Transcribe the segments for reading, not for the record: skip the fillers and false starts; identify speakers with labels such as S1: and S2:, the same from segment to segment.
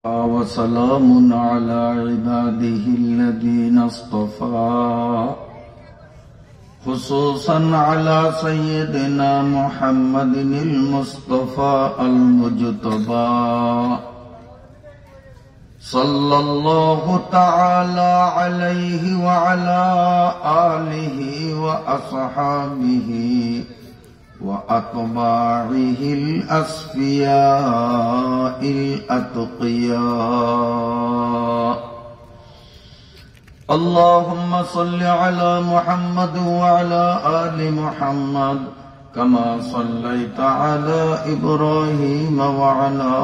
S1: وسلام على عباده الذين اصطفى خصوصا على سيدنا محمد المصطفى المجتبى صلى الله تعالى عليه وعلى آله وأصحابه وأتباعه الأصفياء الأتقياء. اللهم صل على محمد وعلى آل محمد كما صليت على إبراهيم وعلى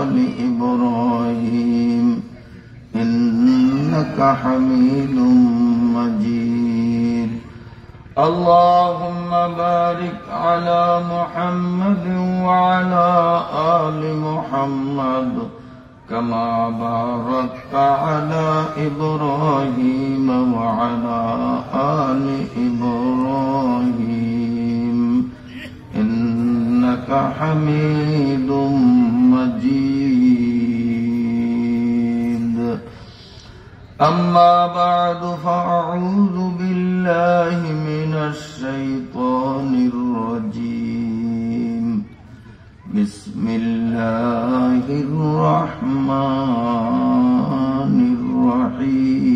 S1: آل إبراهيم إنك حميد مجيد. اللهم بارك على محمد وعلى آل محمد كما باركت على إبراهيم وعلى آل إبراهيم إنك حميد مجيد. أما بعد فأعوذ بالله من الشيطان الرجيم. بسم الله الرحمن الرحيم.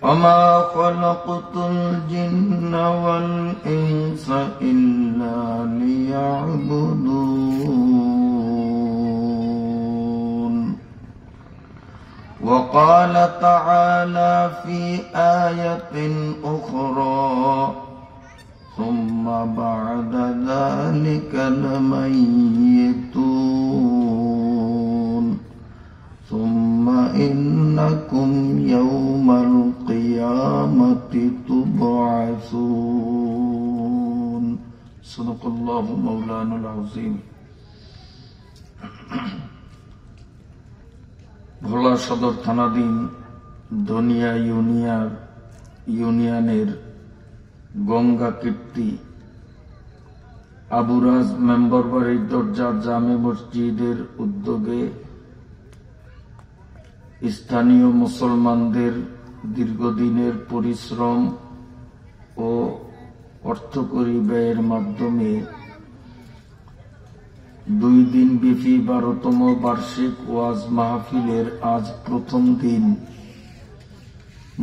S1: وما خلقت الجن والإنس إلا ليعبدون. وقال تعالى في آية أخرى ثم بعد ذلك لميتون ثم إنكم يوم القيامة تبعثون. صدق الله مولانا العظيم. ভোলা সদর থানাধীন ধনিয়া ইউনিয়নের গঙ্গা কীর্তি আবুরাজ মেম্বার বাড়ির দরজা জামে মসজিদের উদ্যোগে স্থানীয় মুসলমানদের দীর্ঘদিনের পরিশ্রম ও অর্থকরী ব্যয়ের মাধ্যমে 2 দিন ব্যাপী 12তম বার্ষিক ওয়াজ মাহফিলের আজ প্রথম দিন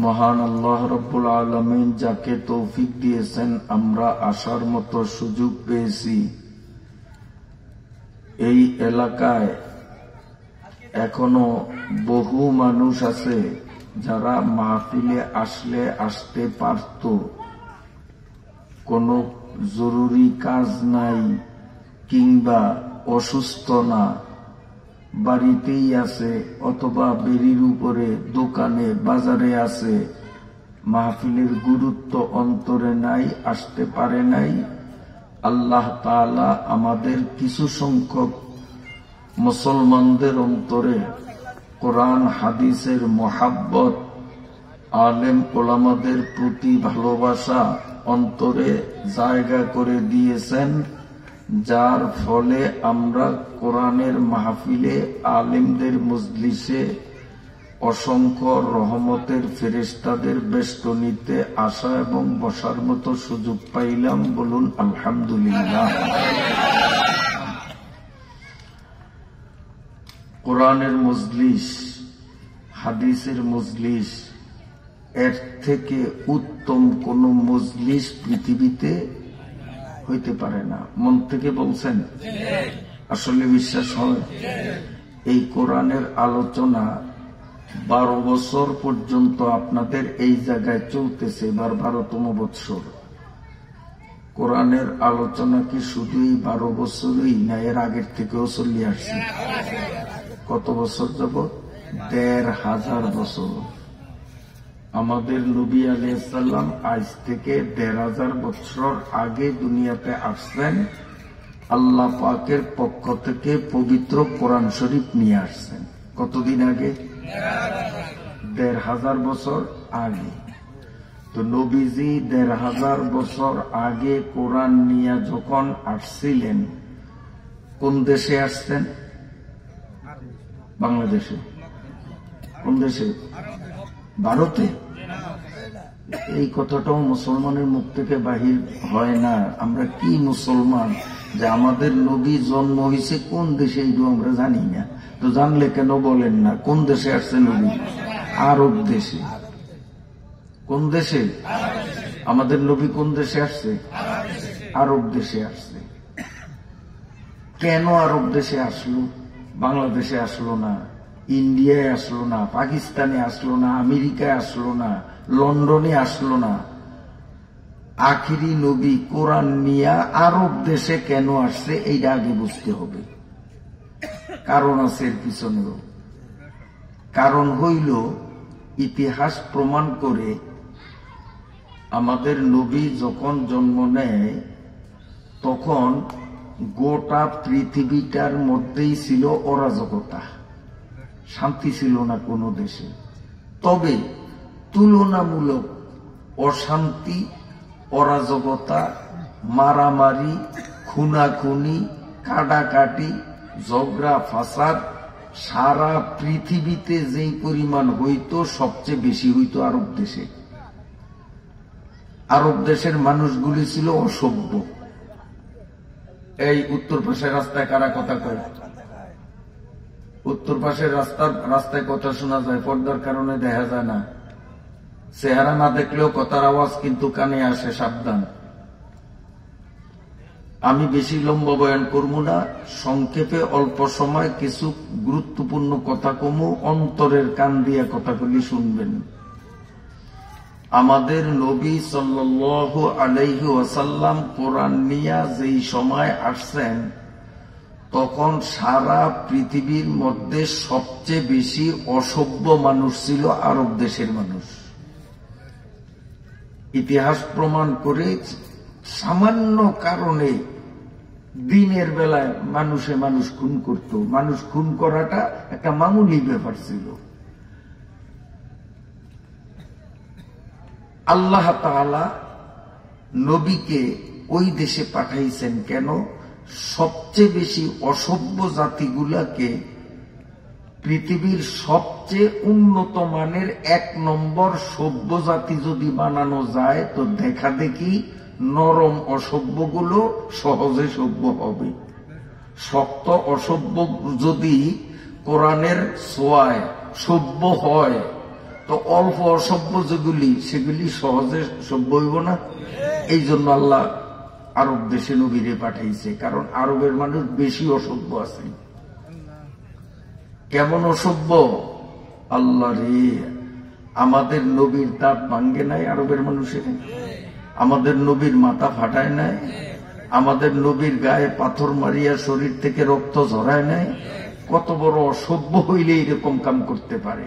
S1: মহান আল্লাহ রাব্বুল আলামিন যাকে তৌফিক দিয়েছেন আমরা আসার মতো সুযোগ পেয়েছি। এই এলাকায় এখনো বহু মানুষ আছে যারা মাহফিলে আসলে আসতে পারত, কোনো জরুরি কাজ নাই কিংবা অসুস্থ না, বাড়িতেই আছে অথবা বেরির উপরে দোকানে বাজারে আছে, মাহফিলের গুরুত্ব অন্তরে নাই, আসতে পারে নাই। আল্লাহ তাআলা আমাদের কিছু সংখ্যক মুসলমানদের অন্তরে কোরআন হাদিসের মোহাব্বত, আলেম ওলামাদের প্রতি ভালোবাসা অন্তরে জায়গা করে দিয়েছেন, যার ফলে আমরা কোরআনের মাহফিলে আলেমদের মজলিসে অসংখ্য রহমতের ফেরেশতাদের বেষ্টনীতে আসা এবং বসার মতো সুযোগ পাইলাম। বলুন আলহামদুলিল্লাহ। কোরআনের মজলিস, হাদিসের মজলিস, এর থেকে উত্তম কোন মজলিস পৃথিবীতে হইতে পারে না। মন থেকে বলছেন? আসলে বিশ্বাস হয়? এই কোরআনের আলোচনা 12 বছর পর্যন্ত আপনাদের এই জায়গায় চলতেছে, এবার 12তম বৎসর। কোরআনের আলোচনা কি শুধুই 12 বছরই না, এর আগের থেকেও চলে আসছে? কত বছর যাবত? 1500 বছর। আমাদের নবী আলাইহিস সালাম আজ থেকে 1500 বছর আগে দুনিয়াতে আসছেন, আল্লাহ পাকের পক্ষ থেকে পবিত্র কোরআন শরীফ নিয়ে আসছেন। কতদিন আগে? 1500 বছর আগে। তো নবীজি 1500 বছর আগে কোরআন নিয়ে যখন আসছিলেন, কোন দেশে আসছেন? বাংলাদেশে। কোন দেশে? ভারতে। এই কথাটাও মুসলমানের মুখ থেকে বাহির হয় না। আমরা কি মুসলমান যে আমাদের নবী জন্ম হয়েছে কোন দেশে এইটুকু আমরা জানি না? তো জানলে কেন বলেন না? কোন দেশে আসছে নবী? আরব দেশে। কোন দেশে? আমাদের নবী কোন দেশে আসছে? আরব দেশে আসছে। কেন আরব দেশে আসলো? বাংলাদেশে আসলো না, ইন্ডিয়ায় আসলো না, পাকিস্তানে আসলো না, আমেরিকায় আসলো না, লন্ডনে আসলো না। আখিরি নবী কোরআন নিয়ে আরব দেশে কেন আসছে এইটা আগে বুঝতে হবে। কারণ আছে এর পিছনেও। কারণ হইল ইতিহাস প্রমাণ করে আমাদের নবী যখন জন্ম নেয় তখন গোটা পৃথিবীটার মধ্যেই ছিল অরাজকতা, শান্তি ছিল না কোনো দেশে। তবে তুলনামূলক অশান্তি, অরাজকতা, মারামারি, খুনাখুনি, কাটাকাটি, ঝগড়া ফাসাদ সারা পৃথিবীতে যেই পরিমাণ হইতো সবচেয়ে বেশি হইতো আরব দেশে। আরব দেশের মানুষগুলি ছিল অসভ্য। এই উত্তর পাশের রাস্তায় কারা কথা কয়? উত্তর পাশের রাস্তায় কথা শোনা যায়, পর্দার কারণে দেখা যায় না। চেহারা না দেখলেও কথার আওয়াজ কিন্তু কানে আসে, সাবধান। আমি বেশি লম্বা বয়ান করবো না, সংক্ষেপে অল্প সময় কিছু গুরুত্বপূর্ণ কথা কমু, অন্তরের কান দিয়ে কথাগুলি শুনবেন। আমাদের নবী সাল্লাল্লাহু আলাইহি ওয়াসাল্লাম কোরআন নিয়ে যেই সময় আসছেন তখন সারা পৃথিবীর মধ্যে সবচেয়ে বেশি অসভ্য মানুষ ছিল আরব দেশের মানুষ। ইতিহাস প্রমাণ করে সামান্য কারণে দিনের বেলায় মানুষ খুন করত। মানুষ খুন করাটা একটা মামুলি ব্যাপার ছিল। আল্লাহ তাআলা নবীকে ওই দেশে পাঠাইছেন কেন? সবচেয়ে বেশি অসভ্য জাতিগুলাকে পৃথিবীর সবচেয়ে উন্নত মানের 1 নম্বর সভ্য জাতি যদি বানানো যায় তো দেখা দেখি নরম অসভ্যগুলো সহজে সভ্য হবে। শক্ত অসভ্য যদি কোরআনের ছোঁয়ায় সভ্য হয় তো অল্প অসভ্য যেগুলি সেগুলি সহজে সভ্য হইব না। এই জন্য আল্লাহ আরব দেশে নবীরে পাঠাইছে, কারণ আরবের মানুষ বেশি অসভ্য আছে। কেমন অসভ্য? আল্লাহ রে, আমাদের নবীর দাঁত ভাঙ্গে নাই আরবের মানুষের, আমাদের নবীর মাথা ফাটায় নাই, আমাদের নবীর গায়ে পাথর মারিয়া শরীর থেকে রক্ত ঝরায় নাই। কত বড় অসভ্য হইলে এরকম কাম করতে পারে?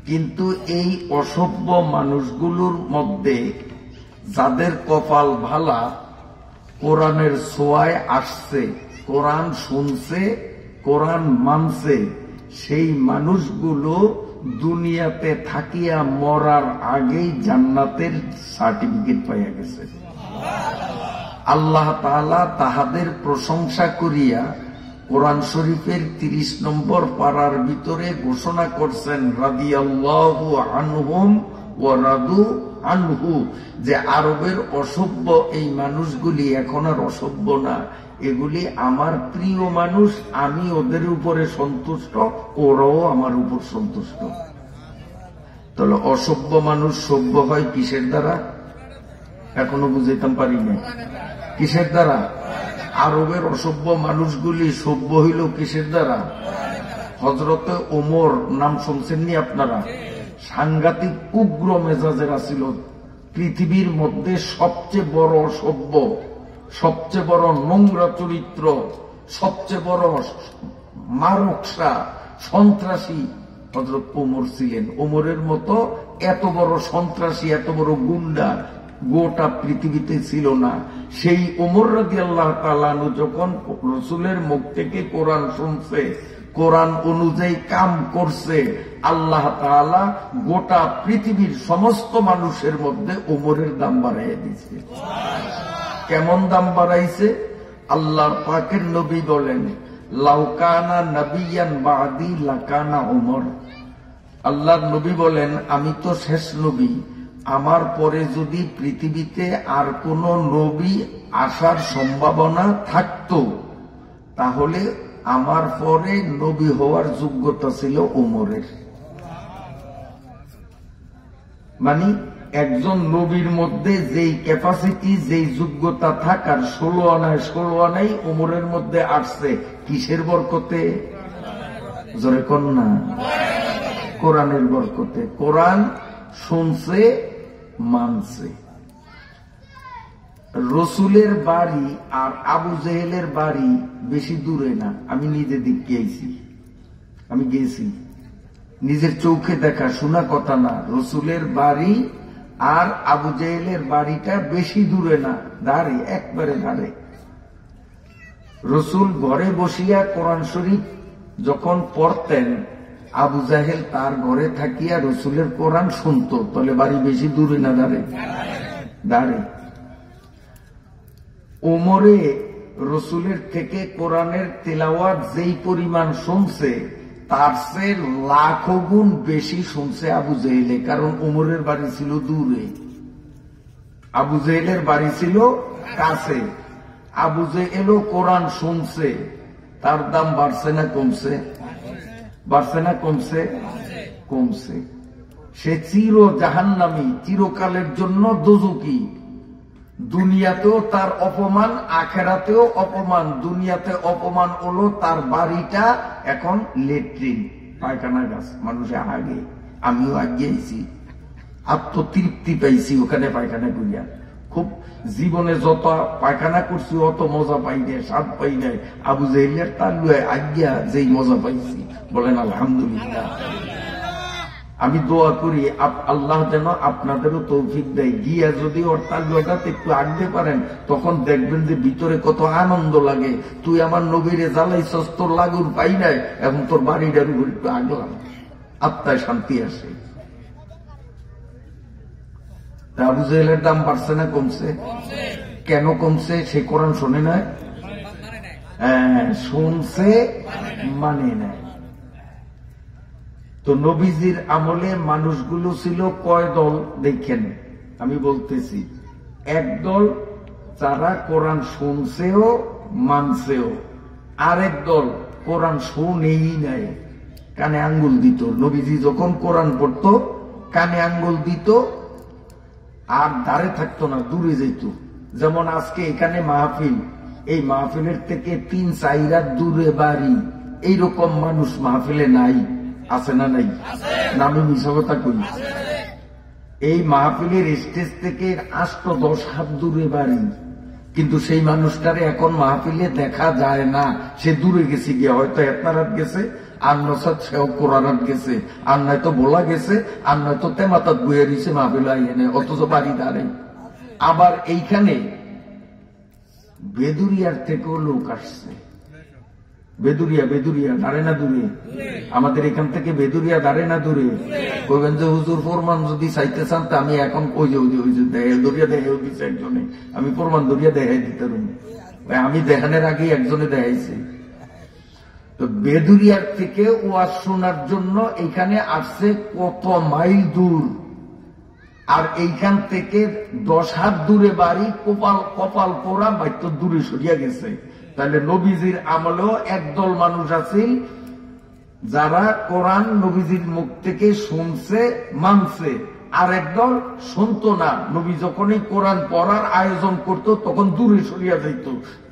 S1: কিন্তু এই অসভ্য মানুষগুলোর মধ্যে যাদের কপাল ভালা, কোরআনের ছোঁয়ায় আসছে, কোরআন শুনছে, কোরআন মানছে, সেই মানুষগুলো দুনিয়াতে থাকিয়া মরার আগেই জান্নাতের সার্টিফিকেট পাইয়া গেছে। আল্লাহ তাআলা তাহাদের প্রশংসা করিয়া কোরআন শরীফের 30 নম্বর পারার ভিতরে ঘোষণা করছেন রাদিয়াল্লাহু আনহুম ওয়া রাদু আনহু, যে আরবের অসভ্য এই মানুষগুলি এখন আর অসভ্য না, এগুলি আমার প্রিয় মানুষ, আমি ওদের উপরে সন্তুষ্ট, ওরাও আমার উপর সন্তুষ্ট। তাহলে অসভ্য মানুষ সভ্য হয় কিসের দ্বারা? এখনো বুঝাইতাম পারি না। কিসের দ্বারা? আরবের অসভ্য মানুষগুলি সভ্য হইল কিসের দ্বারা? হযরতে ওমর নাম শুনছেননি আপনারা? সাংঘাতিক উগ্র মেজাজের ছিল, পৃথিবীর মধ্যে সবচেয়ে বড় অসভ্য, সবচেয়ে বড় নোংরা চরিত্র, সবচেয়ে বড় মারকসা, সন্ত্রাসী হযরত ওমর ছিলেন। ওমরের মতো এত বড় সন্ত্রাসী, এত বড় গুন্ডা গোটা পৃথিবীতে ছিল না। সেই ওমর রাদিয়াল্লাহু তাআলা আনহু যখন রাসূলের মুখ থেকে কোরআন শুনছে, কোরআন অনুযায়ী কাম করছে, আল্লাহ তাআলা গোটা পৃথিবীর সমস্ত মানুষের মধ্যে ওমরের দাম বাড়াইয়া দিয়েছে। কেমন দাম বাড়াইছে? আল্লাহর পাকের নবী বলেন, লাউকানা নবিয়ান বাদি লাকানা ওমর। আল্লাহর নবী বলেন, আমি তো শেষ নবী, আমার পরে যদি পৃথিবীতে আর কোন নবী আসার সম্ভাবনা থাকতো তাহলে আমার পরে নবী হওয়ার যোগ্যতা ছিল ওমরের। মানে একজন নবীর মধ্যে যেই ক্যাপাসিটি, যেই যোগ্যতা থাকার 16 আনাই ওমরের মধ্যে আসছে। কিসের বরকতে? জোরে কোন না, কোরআনের বরকতে। কোরআন শুনছে, মানছে। রসুলের বাড়ি আর আবু জেহেলের বাড়ি বেশি দূরে না। আমি নিজে দিক গিয়েছি, আমি গিয়েছি, নিজের চোখে দেখা, শোনা কথা না। রসুলের বাড়ি আর আবু জেহেলের বাড়িটা বেশি দূরে না, ধারে, একবারে ধারে। রসুল ঘরে বসিয়া কোরআন শরীফ যখন পড়তেন, আবু জাহেল তার ঘরে থাকিয়া রসুলের কোরআন শুনতো। তাহলে বাড়ি বেশি দূরে না ধারে? ধারে। ওমরে রসুলের থেকে কোরআনের তেলাওয়াত যেই পরিমাণ শুনছে তার চেয়ে লাখো গুণ বেশি শুনছে আবু জেহেলে। কারণ ওমরের বাড়ি ছিল দূরে, আবু জেহেলের বাড়ি ছিল কাছে। আবু জেহেলও কোরআন শুনছে, তার দাম বাড়ছে না কমছে? বাড়ছে না কমছে? কমছে। সে চির জাহান্নামী, চিরকালের জন্য দোজখী। দুনিয়াতেও তার অপমান, আখেরাতেও অপমান। দুনিয়াতে অপমান হলো তার বাড়িটা এখন লেট্রিন, পায়খানা গাছ, মানুষে আগে, আমিও আগিয়েছি, আত্মতৃপ্তি পাইছি ওখানে পায়খানা করিয়া। খুব জীবনে যত পায়খানা করছি অত মজা পাই নাই, স্বাদ পাই নাই। আবু জেহেলের তালুয়ায় আগিয়া যেই মজা পাইছি, বলেন আলহামদুলিল্লাহ। আমি দোয়া করি আল্লাহ যেন আপনাদেরও তৌফিক দেয়। গিয়া যদি ওর তালুয়াটাতে একটু আঁকতে পারেন, তখন দেখবেন যে ভিতরে কত আনন্দ লাগে। তুই আমার নবীরে জ্বালাইছস, তোর লাগুর পাই নাই, এখন তোর বাড়িটার উপর একটু আগলাম, আত্মায় শান্তি আসে। আবু জেহেলের দাম বাড়ছে না কমছে? কেন কমছে? সে কোরআন শোনে না, শুনছে, মানে নাই। তো নবীজির আমলে মানুষগুলো ছিল কয় দল দেখেন, আমি বলতেছি। একদল যারা কোরআন শুনছেও মানছেও, আরেক দল কোরআন শুনেই নাই, কানে আঙ্গুল দিত। নবীজি যখন কোরআন পড়তো কানে আঙ্গুল দিত, আর দাঁড়ে থাকতো না, দূরে যেত। যেমন আজকে এখানে মাহফিল, এই মাহফিলের থেকে 3-4 রাত দূরে বাড়ি, এইরকম মানুষ মাহফিলে নাই, আছে না নাই? নামে মিশা কথা কই। এই মাহফিলের স্টেজ থেকে 8-10 হাত দূরে বাড়ি, কিন্তু সেই মানুষটারে এখন মাহফিলে দেখা যায় না। সে দূরে গেছে গিয়া, হয়তো এতনারাত গেছে, আর নসাদ সেও কোরআনাত গেছে, আর নয়তো বলা গেছে, আর নয়তো তেমাতাত বইয়া দিছে মাহফিল আইনে, অথচ বাড়ি দাঁড়ে। আবার এইখানে বেদুরিয়ার থেকেও লোক আসছে। বেদুরিয়া দাঁড়ে না দূরে? আমাদের এখান থেকে বেদুরিয়া দাঁড়ে না দূরে? কইবেন যে হুজুর প্রমাণ যদি চাইতে চান, তা আমি এখন ওই যে দরিয়া দেখাও দিচ্ছে একজনে, আমি প্রমাণ দরিয়া দেখাই দিতে পারি। আমি দেখানোর আগে একজনে দেখাইছি। তো বেদুরিয়ার থেকে ওয়াজ শোনার জন্য এখানে আসছে কত মাইল দূর, আর এইখান থেকে 10 হাত দূরে বাড়ি, কপাল পোড়া বাইতো দূরে সরিয়া গেছে। তাহলে নবীজির আমলেও একদল মানুষ আছে যারা কোরআন নবীজির মুখ থেকে শুনছে, মানছে, আর একদল শুনতো না। নবী যখনই কোরআন পড়ার আয়োজন করত তখন দূরে সরিয়া যাইত।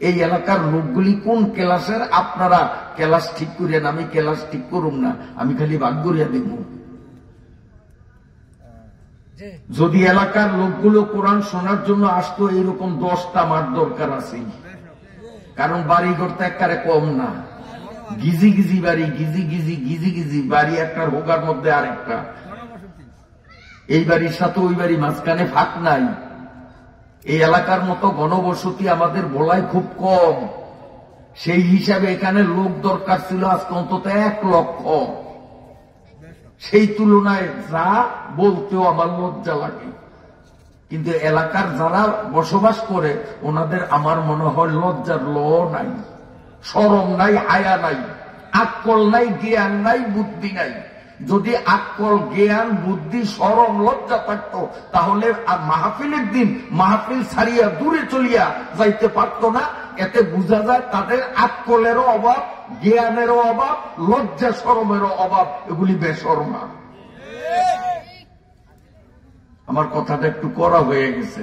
S1: এই এলাকার লোকগুলি কোন ক্লাসের, আপনারা ক্লাস ঠিক করিয়েন, আমি ক্লাস ঠিক করুম না, আমি খালি ভাগ করিয়া দেব। যদি এলাকার লোকগুলো কোরআন শোনার জন্য আসতো, এইরকম 10টা মাঠ দরকার আছে। কারণ বাড়িঘর তো একবারে কম না, গিজি গিজি বাড়ি, গিজি বাড়ি, একটার হোকার মধ্যে আরেকটা। এই বাড়ির সাথে ওই বাড়ি মাঝখানে ফাঁক নাই। এই এলাকার মতো ঘনবসতি আমাদের বলাই খুব কম। সেই হিসাবে এখানে লোক দরকার ছিল আজকে অন্তত 1 লক্ষ। সেই তুলনায় যা বলতেও আমার লজ্জা লাগে। কিন্তু এলাকার যারা বসবাস করে ওনাদের আমার মনে হয় লজ্জার ল নাই, শরম নাই, হায়া নাই, আকল নাই, জ্ঞান নাই, বুদ্ধি নাই। যদি আকল, জ্ঞান, বুদ্ধি, শরম, লজ্জা থাকতো তাহলে আর মাহফিলের দিন মাহফিল ছাড়িয়া দূরে চলিয়া যাইতে পারতো না। এতে বোঝা যায় তাদের আকলেরও অভাব, জ্ঞানেরও অভাব, লজ্জা শরমেরও অভাব, এগুলি বেশরমা। আমার কথাটা একটু কড়া হয়ে গেছে।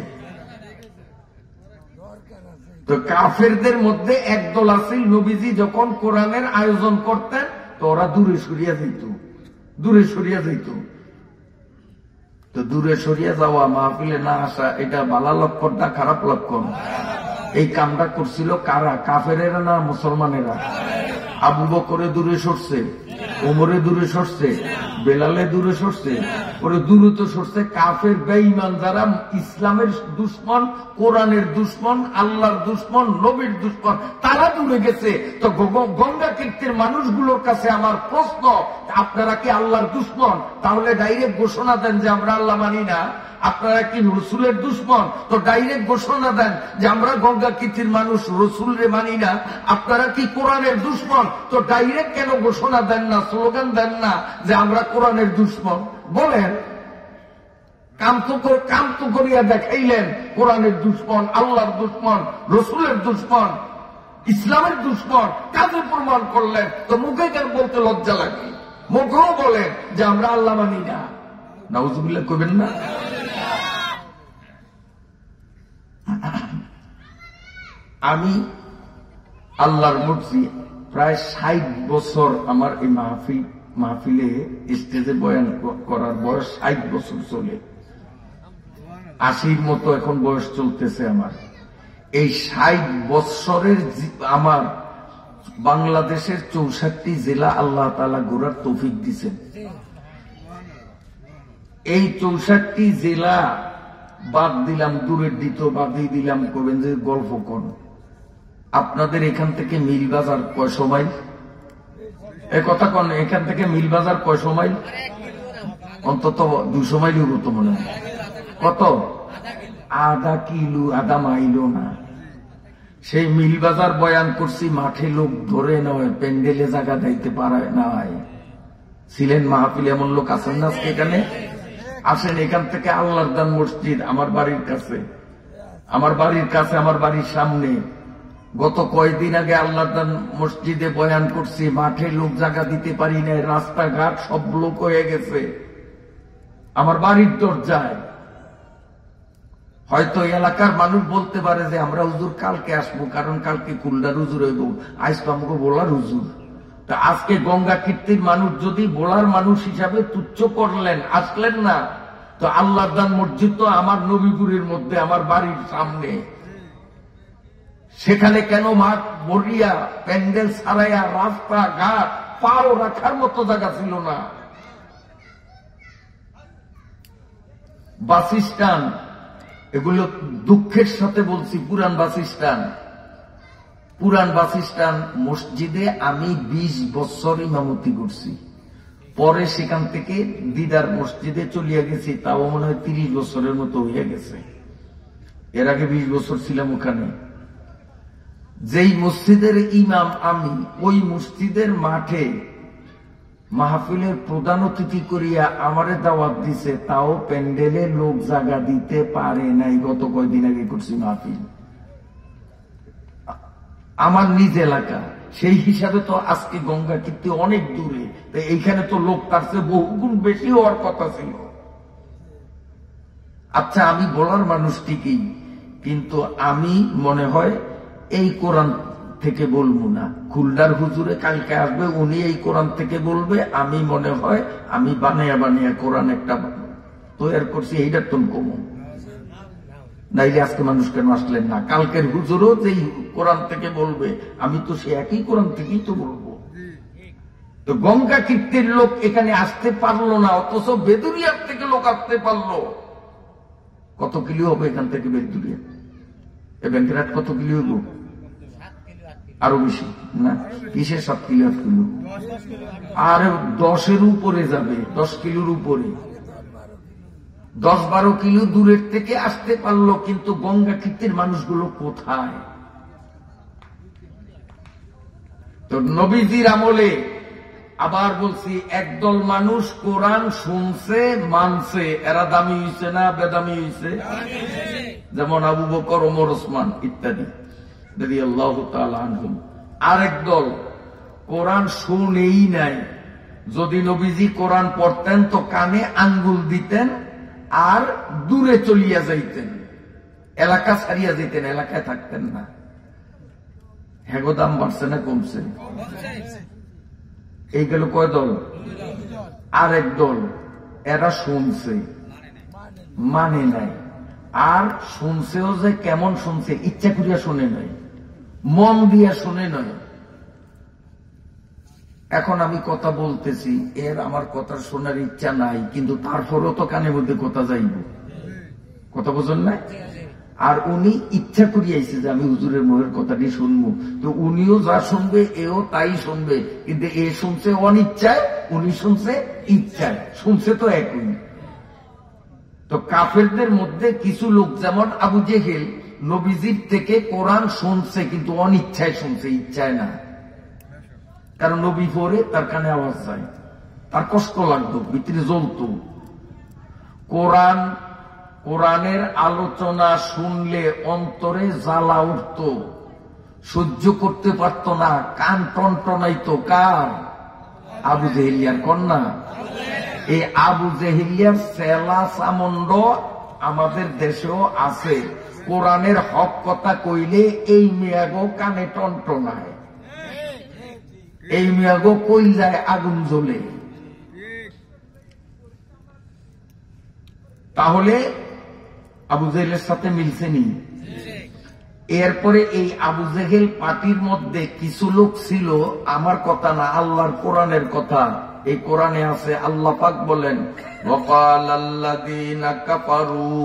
S1: তো কাফেরদের মধ্যে একদল আছিল, নবীজি যখন কোরআনের আয়োজন করতেন তো ওরা দূরে সরিয়া যেত, দূরে সরিয়া যেত। তো দূরে সরিয়া যাওয়া, মাহফিলে না আসা, এটা ভালো লক্ষণ না খারাপ লক্ষণ? এই কামটা করছিল কারা? কাফেরেরা না মুসলমানেরা? আবু বকরে দূরে সরছে, ওমরে দূরে সরছে, বেলালে দূরে সরছে, ওরে দূরত সরছে কাফের বেঈমান যারা ইসলামের দুশ্মন, কোরআনের দুশ্মন, আল্লাহর দুশ্মন, নবীর দুশ্মন, তারা দূরে গেছে। তো গঙ্গা কীর্তির মানুষগুলোর কাছে আমার প্রশ্ন, আপনারা কি আল্লাহর দুশ্মন? তাহলে ডাইরেক্ট ঘোষণা দেন যে আমরা আল্লাহ মানি না। আপনারা কি রসুলের দুশ্মন? তো ডাইরেক্ট ঘোষণা দেন যে আমরা গঙ্গা কীর্তির মানুষ রসুলরে মানি না। আপনারা কি কোরআনের দুশ্মন? তো ডাইরেক্ট কেন ঘোষণা দেন না, স্লোগান দেন না যে আমরা কোরআনের দুশ্মন? বলেন, কাম তো করিয়া দেখাইলেন কোরআনের দুশ্মন, আল্লাহর দুশ্মন, রসুলের দুশ্মন, ইসলামের দুশ্মন, কাজে প্রমাণ করলেন। তো মুখে কেন বলতে লজ্জা লাগে? মুখেও বলেন যে আমরা আল্লাহ মানি না। নাউজুবিল্লাহ কইবেন না? আমি আল্লাহর মর্জি প্রায় 60 বছর আমার এই মাহফিলে স্টেজে বয়ান করার বয়স 60 বছর চলে। 80-র মতো এখন বয়স চলতেছে আমার। এই 60 বছরের আমার বাংলাদেশের 64 জেলা আল্লাহ তাআলা ঘোরার তৌফিক দিছেন। এই 64 জেলা বাদ দিলাম, দূরের দিত বাদই দিলাম, করবেন যে গল্প কোন আপনাদের এখান থেকে মিলবাজার কয়শো মাইল? এ কথা কোন, এখান থেকে মিলবাজার কয়শো মাইল? অন্তত 200 মাইল হতো মনে হয়। কত? আধা কিলো, আধা মাইলও না। সেই মিলবাজার বয়ান করছি, মাঠে লোক ধরে নয়, প্যান্ডেলে জায়গা দিতে পারে না। ছিলেন মাহফিলে এমন লোক আছেন না এখানে? আসেন, এখান থেকে আল্লাহর দান মসজিদ আমার বাড়ির কাছে, আমার বাড়ির কাছে, আমার বাড়ির সামনে। গত কয়েকদিন আগে আল্লাহর দান মসজিদে বয়ান করছি, মাঠে লোক জায়গা দিতে পারি না, রাস্তাঘাট সব লোক হয়ে গেছে আমার বাড়ির দরজায়। হয়তো এলাকার মানুষ বলতে পারে যে আমরা হুজুর কালকে আসবো, কারণ কালকে কুল্লার হুজুর হইব, আজকে আমাকে বলার হুজুর। তা আজকে গঙ্গা কীর্তির মানুষ যদি বলার মানুষ হিসাবে তুচ্ছ করলেন, আসলেন না, তো আল্লাহর দান মসজিদ তো আমার নবীপুরের মধ্যে, আমার বাড়ির সামনে। সেখানে কেন মাঠ ভরিয়া, প্যান্ডেল ছাড়াইয়া, রাস্তা ঘাট পাও রাখার মতো জায়গা ছিল না। বাস স্ট্যান্ড, এগুলো দুঃখের সাথে বলছি, পুরান বাস স্ট্যান্ড, পুরান বাস স্ট্যান্ড মসজিদে আমি 20 বছর ইমামতি করছি। পরে সেখান থেকে দিদার মসজিদে চলিয়া গেছি, তাও মনে হয় 30 বছরের মতো হইয়া গেছে। এর আগে 20 বছর ছিলাম ওখানে। যেই মসজিদের ইমাম আমি, ওই মসজিদের মাঠে মাহফিলের প্রধান অতিথি করিয়া আমারে দাওয়াত দিছে, তাও প্যান্ডেলে লোক জায়গা দিতে পারে নাই। গত কয়েকদিন আগে করছি মাহফিল, আমার নিজ এলাকা। সেই হিসাবে তো আজকে গঙ্গা কীর্তি অনেক দূরে, তাই এইখানে তো লোক তার চেয়ে বহুগুণ বেশি হওয়ার কথা ছিল। আচ্ছা, আমি বলার মানুষ ঠিকই, কিন্তু আমি মনে হয় এই কোরআন থেকে বলবো না। খুলনার হুজুরে কালকে আসবে, উনি এই কোরআন থেকে বলবে। আমি মনে হয় আমি বানিয়া বানিয়া কোরআন একটা তৈরি করছি, এইটার তো কম। নাইলে আজকে মানুষ কেন আসলেন না? কালকের হুজুরও যেই কোরআন থেকে বলবে, আমি তো সে একই কোরআন থেকেই তো বলবো। তো গঙ্গা কীর্তির লোক এখানে আসতে পারলো না, অথচ বেদুরিয়ার থেকে লোক আসতে পারলো। কত কিলো হবে এখান থেকে বেদুরিয়া? এ ব্যাংকের কত কিলো হইব? আরো বেশি না? কিসের 7 কিলো 8 কিলো? আর 10-এর উপরে যাবে, 10 কিলোর উপরে। 10-12 কিলো দূরের থেকে আসতে পারলো, কিন্তু গঙ্গা কীর্তির মানুষগুলো কোথায়? তো নবীজির আমলে আবার বলছি, একদল মানুষ কোরআন শুনছে, মানছে, এরা দামি হইছে না বেদামি হইছে? যেমন আবু বকর, ওমর, ওসমান ইত্যাদি রাদিয়াল্লাহু তাআলা আনহুম। আরেক দল কোরআন শুনেই নাই, যদি নবীজি কোরআন পড়তেন তো কানে আঙ্গুল দিতেন আর দূরে চলিয়া যাইতেন, এলাকা ছাড়িয়া যেতেন, এলাকায় থাকতেন না। হেগো দাম বাড়ছে না কমছে? এই গেল কয় দল? আরেক দল, এরা শুনছে মানে নাই, আর শুনছেও যে কেমন শুনছে, ইচ্ছা করিয়া শুনে নাই, মন দিয়া শুনে নয়। এখন আমি কথা বলতেছি, এর আমার কথা শোনার ইচ্ছা নাই, কিন্তু তারপরেও তো কানের মধ্যে কথা যাইব, কথা বোঝেন না? আর উনি ইচ্ছা করিয়াছে যে আমি হুজুরের মুখের কথাটি শুনবো, তো উনিও যা শুনবে এও তাই শুনবে, কিন্তু এ শুনছে অনিচ্ছায়, উনি শুনছে ইচ্ছায়, শুনছে তো একই। তো কাফেরদের মধ্যে কিছু লোক, যেমন আবু জেহেল, নবীজির থেকে কোরআন শুনছে কিন্তু অনিচ্ছায় শুনছে, ইচ্ছায় না। কারণ নবী পড়ে তার কানে আওয়াজ যায়, তার কষ্ট লাগতো, ভিতরে জ্বলত। কোরআনের আলোচনা শুনলে অন্তরে জ্বালা উঠত, সহ্য করতে পারত না, কান টনটনাইতো। কার? আবু জেহেলিয়ার কন্যা। এই আবু জেহেলিয়ার সেলা সামন্ড আমাদের দেশেও আছে। কোরআনের হক কথা কইলে এই মেয়াগো কানে টনটনায়, এই মেয়াগো কই যায় আগুন জ্বলে। তাহলে আবু জেহেলের সাথে মিলছেনি। এরপরে এই আবু জেহেল পার্টির মধ্যে কিছু লোক ছিল, আমার কথা না, আল্লাহর কোরআনের কথা। এই কোরআনে আছে, আল্লাহ পাক বলেন, ওয়াকালাল্লাযীনা কাফারু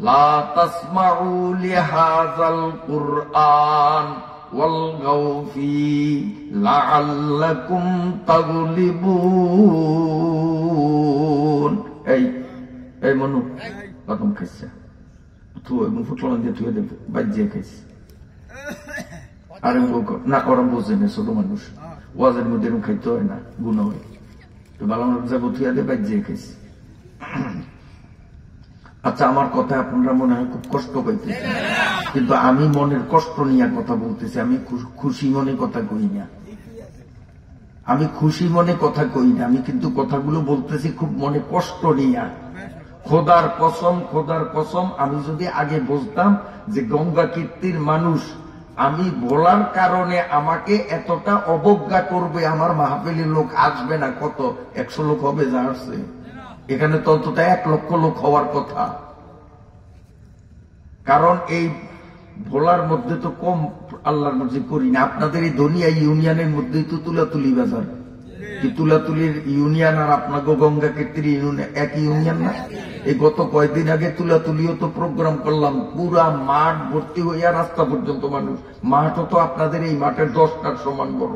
S1: লা তাসমাউ লিহাযাল কুরআন ওয়ালগাউ ফীহি লাআল্লাকুম তাগলিবুন। এই মনু প্রথম খাইছে, ফুটবল দিয়ে তুই বাজিয়ে খাইছে। আরে না, ওরা বোঝে না, ছোট মানুষ, ওয়াজের মধ্যে এরকম খাইতে হয় না, গুণ হয়। তো ভালো যাবো তুই আদে বাজিয়ে খাইছে। আচ্ছা, আমার কথা আপনারা মনে হয় খুব কষ্ট পাইতেছে, কিন্তু আমি মনের কষ্ট নিয়ে কথা বলতেছি। আমি খুশি মনে কথা কই না, আমি খুশি মনে কথা কই না, আমি কিন্তু কথাগুলো বলতেছি খুব মনে কষ্ট নিয়ে। খোদার কসম, খোদার কসম, আমি যদি আগে বুঝতাম যে গঙ্গা কীর্তির মানুষ আমি বলার কারণে আমাকে এতটা অবজ্ঞা করবে, আমার মাহফিলের লোক আসবে না। কত 100 লোক হবে যা আসছে, এখানে তো অন্তত 1 লক্ষ লোক হওয়ার কথা। কারণ এই ভোলার মধ্যে তো কম আল্লাহর মধ্যে করি না। আপনাদের এই ধনিয়া ইউনিয়নের মধ্যেই তো তুলাতুলি বাজার, কি তুলাতুলির ইউনিয়ন আর আপনাকে গঙ্গা কীর্তির ইউনিয়ন একই ইউনিয়ন না? এই গত কয়েকদিন আগে তুলাতুলিও তো প্রোগ্রাম করলাম, পুরা মাঠ ভর্তি হইয়া রাস্তা পর্যন্ত মানুষ। মাঠও তো আপনাদের এই মাঠের 10টার সমান বড়।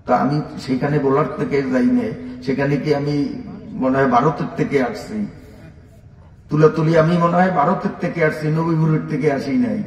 S1: তা আমি সেখানে বলার থেকে যাই না, সেখানে কি আমি মনে হয় ভারতের থেকে আসছি। তুলাতুলি আমি মনে হয় ভারতের থেকে আসছি, নবীপুরের থেকে আসি নাই।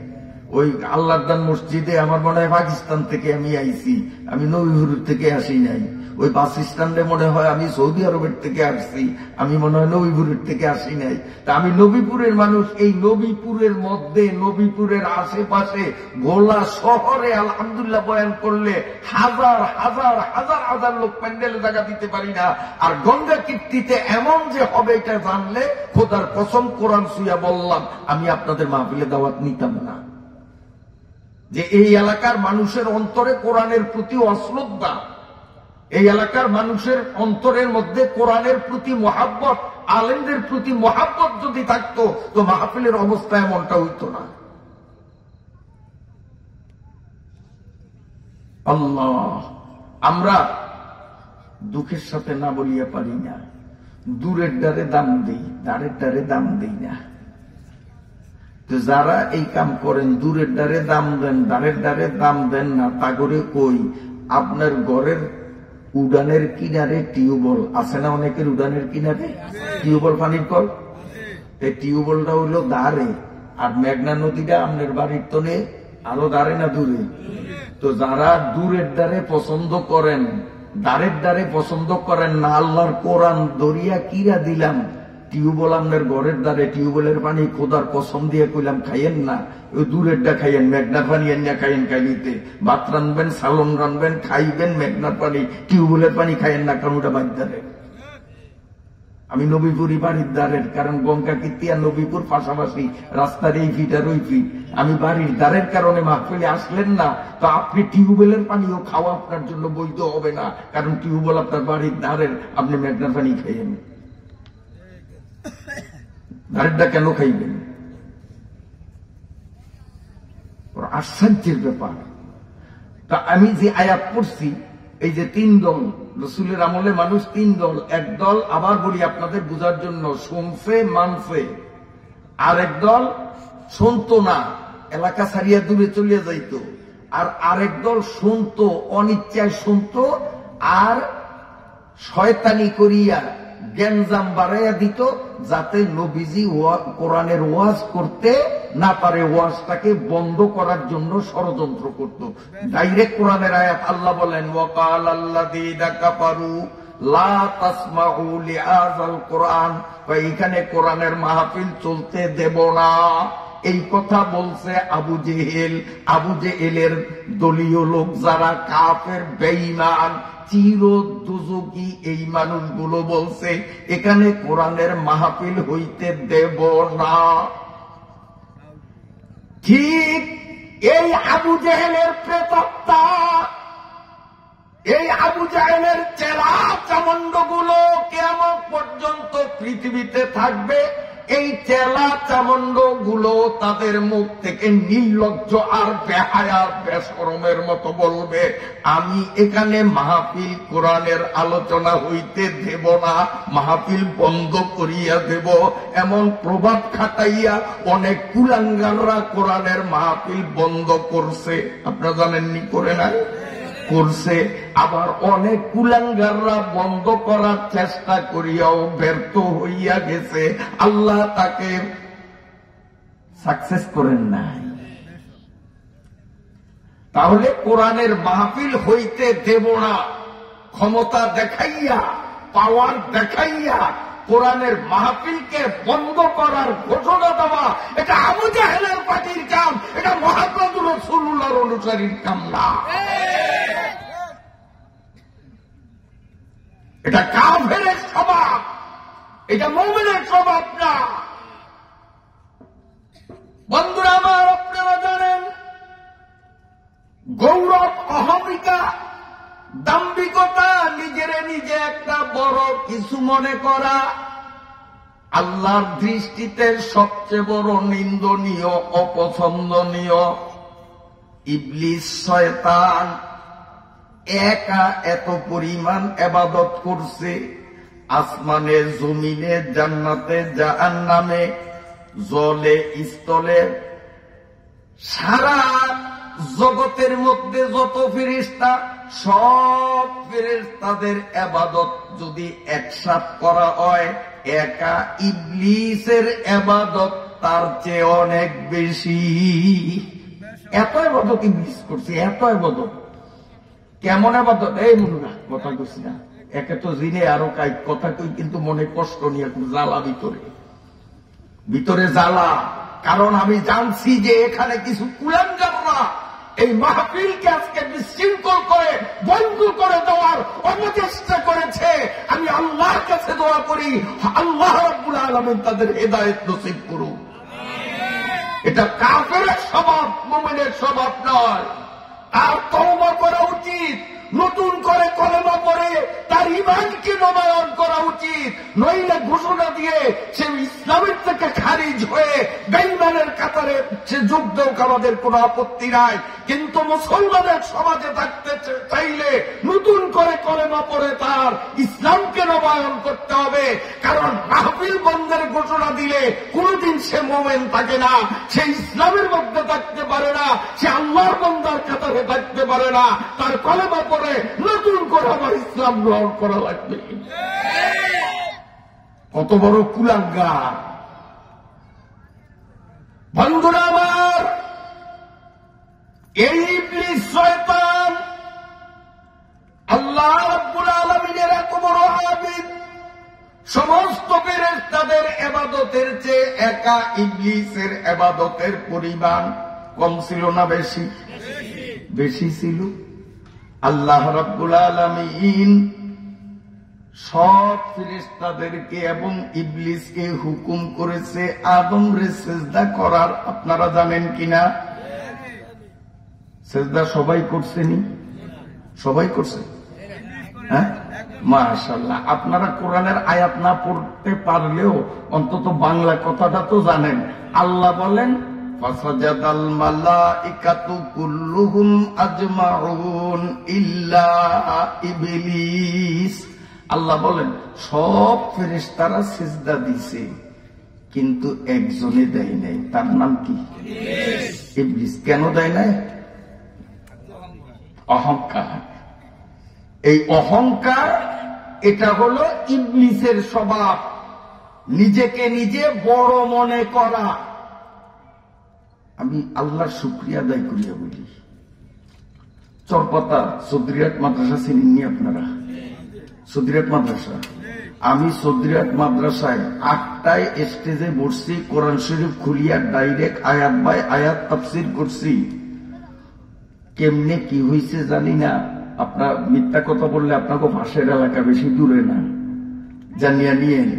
S1: ওই আল্লাহদান মসজিদে আমার মনে হয় পাকিস্তান থেকে আমি আইছি, আমি নবীপুরের থেকে আসি নাই। ওই বাস স্ট্যান্ডে মনে হয় আমি সৌদি আরবের থেকে আসছি, আমি মনে হয় নবীপুরের থেকে আসি নাই। তা আমি নবীপুরের মানুষ। এই নবীপুরের মধ্যে, নবীপুরের আশেপাশে ভোলা শহরে আলহামদুলিল্লাহ বয়ান করলে হাজার হাজার হাজার হাজার লোক প্যান্ডেলে জায়গা দিতে পারি না। আর গঙ্গা কীর্তিতে এমন যে হবে এটা জানলে খোদার কসম কোরআন ছুঁয়া বললাম, আমি আপনাদের মাহফিলে দাওয়াত নিতাম না। যে এই এলাকার মানুষের অন্তরে কোরআনের প্রতি অশ্রদ্ধা, এই এলাকার মানুষের অন্তরের মধ্যে কোরআনের প্রতি মহাব্বত, আলেমদের প্রতি মহাব্বত যদি থাকতো তো মাহফিলের অবস্থা এমনটা হইতো না। আল্লাহ, আমরা দুঃখের সাথে না বলিয়া পারি না, দূরের দ্বারে দাম দিই, দ্বারের দ্বারে দাম দিই না। তো যারা এই কাম করেন, দূরের দ্বারে দাম দেন, দ্বারের দ্বারে দাম দেন না, তা করে কই আপনার ঘরের উড়ানের কিনারে টিউবওয়েল আছে না? অনেকের উড়ানের কিনারে টিউবওয়েল, পানির কল। টিউবওয়েলটা হইলো দাঁড়ে, আর মেঘনা নদীটা আপনার বাড়ির তলে আরো দাঁড়ে না দূরে। তো যারা দূরের দ্বারে পছন্দ করেন, দ্বারের দ্বারে পছন্দ করেন না, আল্লাহর কোরআন দরিয়া কিরা দিলাম, টিউবওয়েল আপনার ঘরের দ্বারে, টিউবওয়েলের পানি খোদার কসম দিয়ে কইলাম খাইয়েন না, ওই দূরেরটা খাইয়েন, মেঘনার পানি এনে খাইয়েন। খাইলিতে ভাত রানবেন, সালন রানবেন, খাইবেন মেঘনার পানি, টিউবওয়েলের পানি খাইয়েন না, কারণ ওটা বাড়ির দ্বারে। আমি নবীপুরি বাড়ির দ্বারের, কারণ গঙ্গা কীর্তি আর নবীপুর পাশাপাশি, রাস্তার এই ফিট আর ওই ফিট। আমি বাড়ির দ্বারের কারণে মাহফিলে আসলেন না, তো আপনি টিউবওয়েলের পানিও খাওয়া আপনার জন্য বৈধ হবে না, কারণ টিউবওয়েল আপনার বাড়ির দ্বারের, আপনি মেঘনার পানি খাইয়েন। ধারেরটা কেন খাইবেন? আশ্চর্যের ব্যাপার। তা আমি যে আয়াত পড়ছি, এই যে 3 দল, রসুলের আমলে মানুষ 3 দল। এক দল, আবার বলি আপনাদের বোঝার জন্য, শুনছে মানছে, আর এক দল শুনতো না, এলাকা ছাড়িয়া দূরে চলিয়া যাইত, আর আরেক দল শুনতো, অনিচ্ছায় শুনতো, আর শয়তানি করিয়া গ্যাঞ্জাম বাড়াইয়া দিত, যাতে নবীজি কোরআনের ওয়াজ করতে না পারে, ওয়াজটাকে বন্ধ করার জন্য ষড়যন্ত্র করত। ডাইরেক্ট কোরআনের আয়াত, আল্লাহ বলেন ওয়াকাল আল্লাযীনা কাফারু লা তাসমাউ লিহাযাল কোরআন, এখানে কোরআনের মাহফিল চলতে দেব না। এই কথা বলছে আবু জেহেল। আবু জেহেলের দলীয় লোক যারা কাফের বেঈমান চির দুজকি, এই মানুষগুলো বলছে এখানে কোরআনের মাহফিল হইতে দেব না। ঠিক এই আবু জেহেলের প্রেতাত্মা, এই আবু জেহেলের চেলা চামন্ড গুলো কিয়ামত পর্যন্ত পৃথিবীতে থাকবে। এই চেলা চামন্ড গুলো তাদের মুখ থেকে নির্লজ্জ আর বেহায়া বেশরমের মতো বলবে, আমি এখানে মাহফিল কোরআনের আলোচনা হইতে দেব না, মাহফিল বন্ধ করিয়া দেব। এমন প্রভাব খাটাইয়া অনেক কুলাঙ্গাররা কোরআনের মাহফিল বন্ধ করছে। আপনারা জানেননি? করে না? করছে। আবার অনেক কুলাঙ্গাররা বন্ধ করার চেষ্টা করিয়াও ব্যর্থ হইয়া গেছে, আল্লাহ তাকে সাকসেস করেন নাই। তাহলে কোরআনের মাহফিল হইতে দেব না, ক্ষমতা দেখাইয়া, পাওয়ার দেখাইয়া কোরআনের মাহফিলকে বন্ধ করার ঘোষণা দেওয়া, এটা আবু জাহেলের পার্টির কাম, এটা মুহাম্মদ রাসূলুল্লাহর অনুসারীর কাম না। এটা কাফেরের স্বভাব, এটা মুমিনের স্বভাব না। বন্ধুরা আমার, আপনারা জানেন গৌরব, অহমিকা, দাম্ভিকতা, নিজের নিজে একটা বড় কিছু মনে করা আল্লাহর দৃষ্টিতে সবচেয়ে বড় নিন্দনীয়, অপছন্দনীয়। ইবলিস শয়তান একা এত পরিমাণ ইবাদত করছে, আসমানে, জমিনে, জান্নাতে, জাহান্নামে, জলে, স্থলে, সারা জগতের মধ্যে যত ফেরেশতা, সব ফেরেশতাদের ইবাদত যদি একসাথ করা হয়, একা ইবলিসের ইবাদত তার চেয়ে অনেক বেশি। এত ইবাদত ইবলিস করছে, এত ইবাদত। কেমন ইবাদত? এই মনুরা কথা কইছি না, একে তো জিনে আরো কাই কথা কই, কিন্তু মনে কষ্ট নিয়ে জ্বালা, ভিতরে জ্বালা। কারণ আমি জানছি যে এখানে কিছু কুলাঙ্গাররা এই মাহফিলকে আজকে বিশৃঙ্খল করে বন্ধ করে দেওয়ার অপচেষ্টা করেছে। আমি আল্লাহর কাছে দোয়া করি, আল্লাহ রাব্বুল আলামিন তাদের হেদায়েত নসিব করুন। এটা কাফেরের স্বভাব, মুমিনের স্বভাব নয়। আর তওবা করা উচিত, নতুন করে কলেমা পড়ে তার ঈমানকে নবায়ন করা উচিত। নইলে ঘোষণা দিয়ে সে ইসলামের থেকে খারিজ হয়ে বেঈমানের কাতারে সে যোগ দেওক, আমাদের কোনো আপত্তি নাই। কিন্তু মুসলমানের সমাজে থাকতে চাইলে নতুন করে কলেমা পড়ে তার ইসলামকে নবায়ন করতে হবে। কারণ মাহফিল বন্ধের ঘোষণা দিলে কোনদিন সে মুমিন থাকে না, সে ইসলামের মধ্যে থাকতে পারে না, সে আল্লাহর বান্দার কাতারে থাকতে পারে না। তার কলেমা পড়ে নতুন করে আবার ইসলাম গ্রহণ করা লাগবে। কত বড় কুলাঙ্গার! বন্ধুরা আমার, এই ইবলিস শয়তান আল্লাহ রাব্বুল আলামিনের এত বড় আবিদ, সমস্ত ফেরেশতাদের ইবাদতের চেয়ে একা ইবলিসের ইবাদতের পরিমাণ কম ছিল না বেশি? বেশি ছিল। আল্লাহ রাব্বুল আলামিন সব ফেরেশতাদেরকে এবং ইবলিসকে হুকুম করেছে আদমরে সিজদা করার। আপনারা জানেন কিনা? সিজদা সবাই করছেনি? সবাই করছে? হ্যাঁ, মাশাআল্লাহ। আপনারা কোরআনের আয়াত না পড়তে পারলেও অন্তত বাংলা কথাটা তো জানেন। আল্লাহ বলেন ফাসাজাদাল মালাইকাতু কুল্লুহুম আজমাউন ইল্লা ইবলিস। আল্লাহ বলেন সব ফেরেশতারা সিজদা দিছে, কিন্তু একজনে দেয় নাই। তার নাম কি? ইবলিস। কেন দেয় নাই? অহংকার। এই অহংকার, এটা হলো ইবলিসের স্বভাব, নিজেকে নিজে বড় মনে করা। আমি আল্লাহর শুকরিয়া আদায় করিয়া বলি, চরপাতা চৌধুরীহাট মাদ্রাসা চিনেননি আপনারা? চৌধুরীহাট মাদ্রাসা, আমি চৌধুরীহাট মাদ্রাসায় 8টায় স্টেজে বসছি, কোরআন শরীফ খুলিয়া ডাইরেক্ট আয়াত বাই আয়াত তাফসীর করছি। কেমনে কি হয়েছে জানি না, আপনার মিথ্যা কথা বললে আপনাকে ভাষার এলাকা বেশি দূরে না, জানিয়া নিয়েন।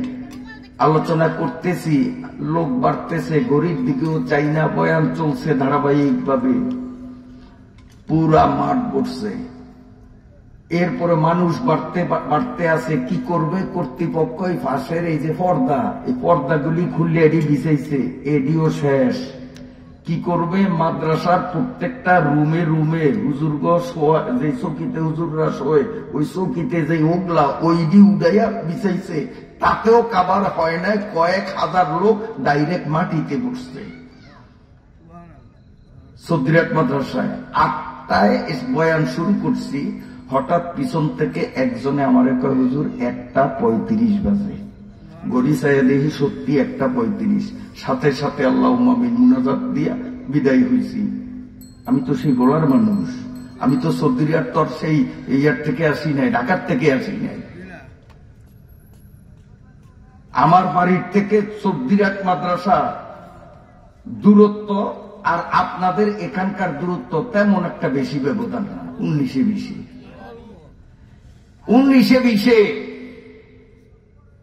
S1: আলোচনা করতেছি, লোক বাড়তেছে, গরিব দিকেও চাই না, বয়ান চলছে ধারাবাহিক ভাবে, পুরা মাঠ বসছে। এরপরে মানুষ বাড়তে আছে, কি করবে কর্তৃপক্ষ? এই ফাঁসের এই যে পর্দা, এই পর্দাগুলি খুললে এডি বিছাইছে, এডিও শেষ। কি করবে? মাদ্রাসার প্রত্যেকটা রুমে রুমে হুজুরগ যে চৌকিতে হুজুররা শোয়, ওই চৌকিতে যে ওগলা ওইডি উড়াইয়া বিছাইছে, তাতেও কাবার হয় না। কয়েক হাজার লোক ডাইরেক্ট মাটিতে বসছে। চৌধুরীহাট মাদ্রাসায় 8টায় বয়ান শুরু করছি, হঠাৎ পিছন থেকে একজনে আমারে কয়, হুজুর 1:35 বাজে। গড়ি চাইয়া দেখি সত্যি 1:35। সাথে সাথে আল্লাহুম্মা আমিন মুনাজাত দিয়া বিদায় হয়েছি। আমি তো সেই বলার মানুষ, আমি তো চৌধুরীহাট তোর সেই ইয়ার থেকে আসি নাই, ঢাকার থেকে আসি নাই। আমার বাড়ির থেকে চৌধুরীহাট মাদ্রাসা দূরত্ব আর আপনাদের এখানকার দূরত্ব তেমন একটা বেশি ব্যবধান না, 19-20।